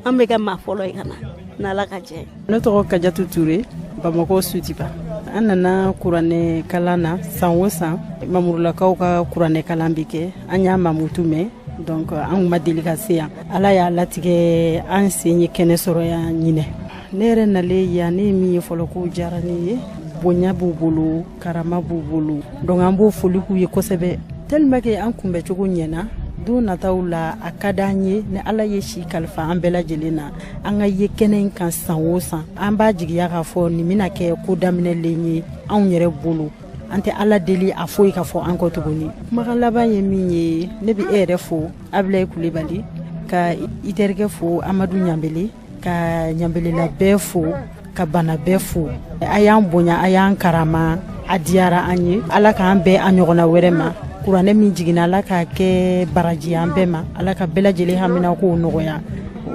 an bɛ kɛ maa fɔlɔ ye ka na n'Ala ka jɛ. Ne tɔgɔ Kajatu Ture Bamako Sutiba an nana kuranɛ kalan na san o san Mamurulakaw ka kuranɛ kalan bɛ kɛ an y'a mamutu mɛn donc an ma deli ka se yan Ala y'a latigɛ an sen ye kɛnɛ sɔrɔ yan ɲinɛ ne yɛrɛ nalen yan ne ye min ye fɔlɔ ko diyara ne ye bonya b'u bolo karama b'u bolo donc an b'o foli k'u ye kosɛbɛ tellement que an kunbɛ cogo ɲɛna don nataw la a ka d'an ye ni ala ye si kalifa an bɛɛ lajɛlen na an ka ye kɛnɛ in kan san o san an b'a jigiya k'a fɔ nin bɛna kɛ ko daminɛlen ye anw yɛrɛ bolo an tɛ ala deli a foyi ka fɔ an kɔ tuguni. kumakan laban ye min ye ne bɛ e yɛrɛ fo Abilaye Kulibali ka i terikɛ fo Amadu Ɲanbele ka ɲanbelela bɛɛ fo ka bana bɛɛ fo a y'an bonya a y'an karama a diyara an ye ala k'an bɛɛ a ɲɔgɔnna wɛrɛ ma kuranɛ min jiginna ala k'a kɛ baraji an bɛɛ ma ala ka bɛɛ lajɛlen hamina k'o nɔgɔya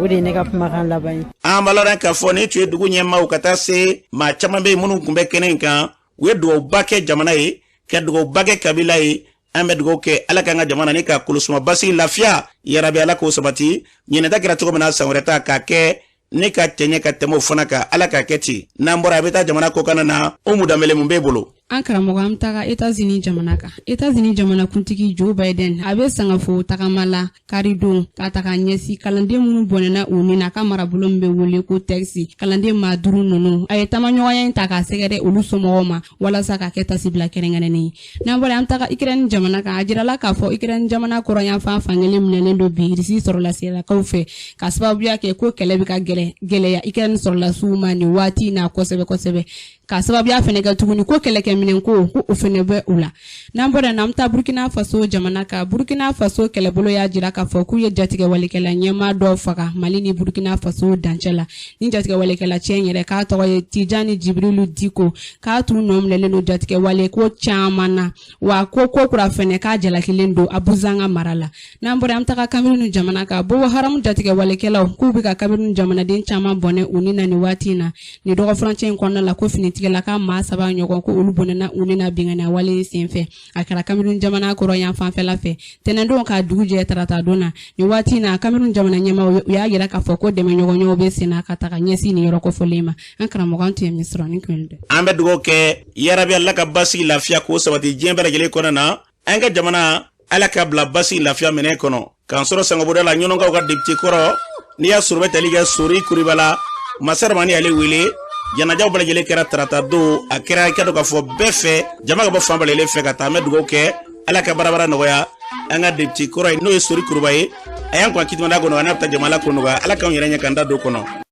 o de ye ne ka kumakan laban ye. an balaran k'a fɔ ni tun ye dugu ɲɛmaaw ka taa se maa caman bɛ yen minnu tun bɛ kɛnɛ in kan u ye dugawuba kɛ jamana ye ka dugawuba kɛ kabila ye an bɛ dugawu kɛ ala k'an ka jamana ni ka kolosuma basi lafiya yarabi ala k'o sabati ɲinɛta kɛra cogo min na san wɛrɛ ta k'a kɛ ne ka cɛɲɛ ka tɛmɛ o fana kan ala k'a kɛ ten n'an bɔra a bɛ taa jamana kɔkan na o mudamɛlɛ mun b'e bolo. an karamɔgɔ an taga États-Unis jamana kan États-Unis jamana kuntigi Joe Biden a bɛ sangafo tagama la karidon ka taga ɲɛsi kalanden minnu bɔnɛna u ni na ka marabolo min bɛ wele ko texte kalanden maa 5 ninnu a ye tamaɲɔgɔnya in ta k'a sɛgɛrɛ olu somɔgɔw ma walasa ka kɛ tasibila kɛrɛnkɛrɛnnen ye n'an bɔra an taga Ukraine jamana kan a jirala k'a fɔ Ukraine jamana kɔrɔyanfan fankelen minɛlen don bi irisi sɔrɔla siralakaw fɛ ka sababuya kɛ ko kɛlɛ bɛ ka gɛlɛya Ukraine sɔrɔlasiw ma nin waati na kosɛbɛ kosɛbɛ ka sababuya fɛnɛ kɛ tuguni ko kɛlɛkɛminɛn ko o fɛnɛ bɛ u la n'an bɔra n'an ta Burkina Faso jamana ka Burkina Faso kɛlɛbolo y'a jira k'a fɔ k'u ye jatigɛwalikɛla ɲɛmaa dɔw faga Mali ni Burkina Faso dancɛ la ni jatigɛwalikɛla cɛ yɛrɛ k'a tɔgɔ ye Tijani Jibrilu Diko k'a tun nɔ minɛlen don jatigɛwale ko caman na wa ko kura fɛnɛ k'a jalakilen don Abuzanga mara la n'an bɔra an taga Cameroun jamana ka Boko Haram jatigɛwalikɛlaw k'u bɛ ka Cameroun jamanaden caman bɔnɛ u ni na ni waati na ni dɔgɔfurancɛ in kɔnɔna la ko finitigɛla ka maa 3 ɲɔgɔn ko olu bɔnɛna u ni na bingana wale senfɛ a kɛra Cameroun jamana kɔrɔ yan fanfɛla fɛ tɛnɛndon ka dugu jɛ tarata donna ni waati na Cameroun jamana ɲɛmaa u y'a yira k'a fɔ ko dɛmɛ ɲɔgɔnɲɔgɔn bɛ senna ka taga ɲɛsin ni yɔrɔ kɔfɔlen ma an karamɔgɔ an tun ye misira ni kunde an bɛ dugawu kɛ yarabi ala ka basi lafiya k'o sabati diɲɛ bɛɛ lajɛlen kɔnɔ na an ka jamana ala ka bila basi lafiya minɛ kɔnɔ k'an sɔrɔ sangaboda la ɲɔnɔnkaw ka député kɔrɔ n'i y'a sɔrɔ bɛ tali kɛ Sori Kuribala Masaramani ale wele janajaw bɛɛ lajɛlen kɛra tarata don a kɛra kɛ k'a fɔ bɛɛ fɛ jama ka bɔ fan bɛɛ lajɛlen fɛ ka taa an bɛ dugawu kɛ ala ka barabara nɔgɔya an ka député kɔrɔ n'o ye Sori Kuruba ye a y'an kɔn kitimanda kɔnɔ a n'a bɛ taa jamana ko nɔgɔya ala k'anw yɛrɛ ɲɛ k'an da don kɔnɔ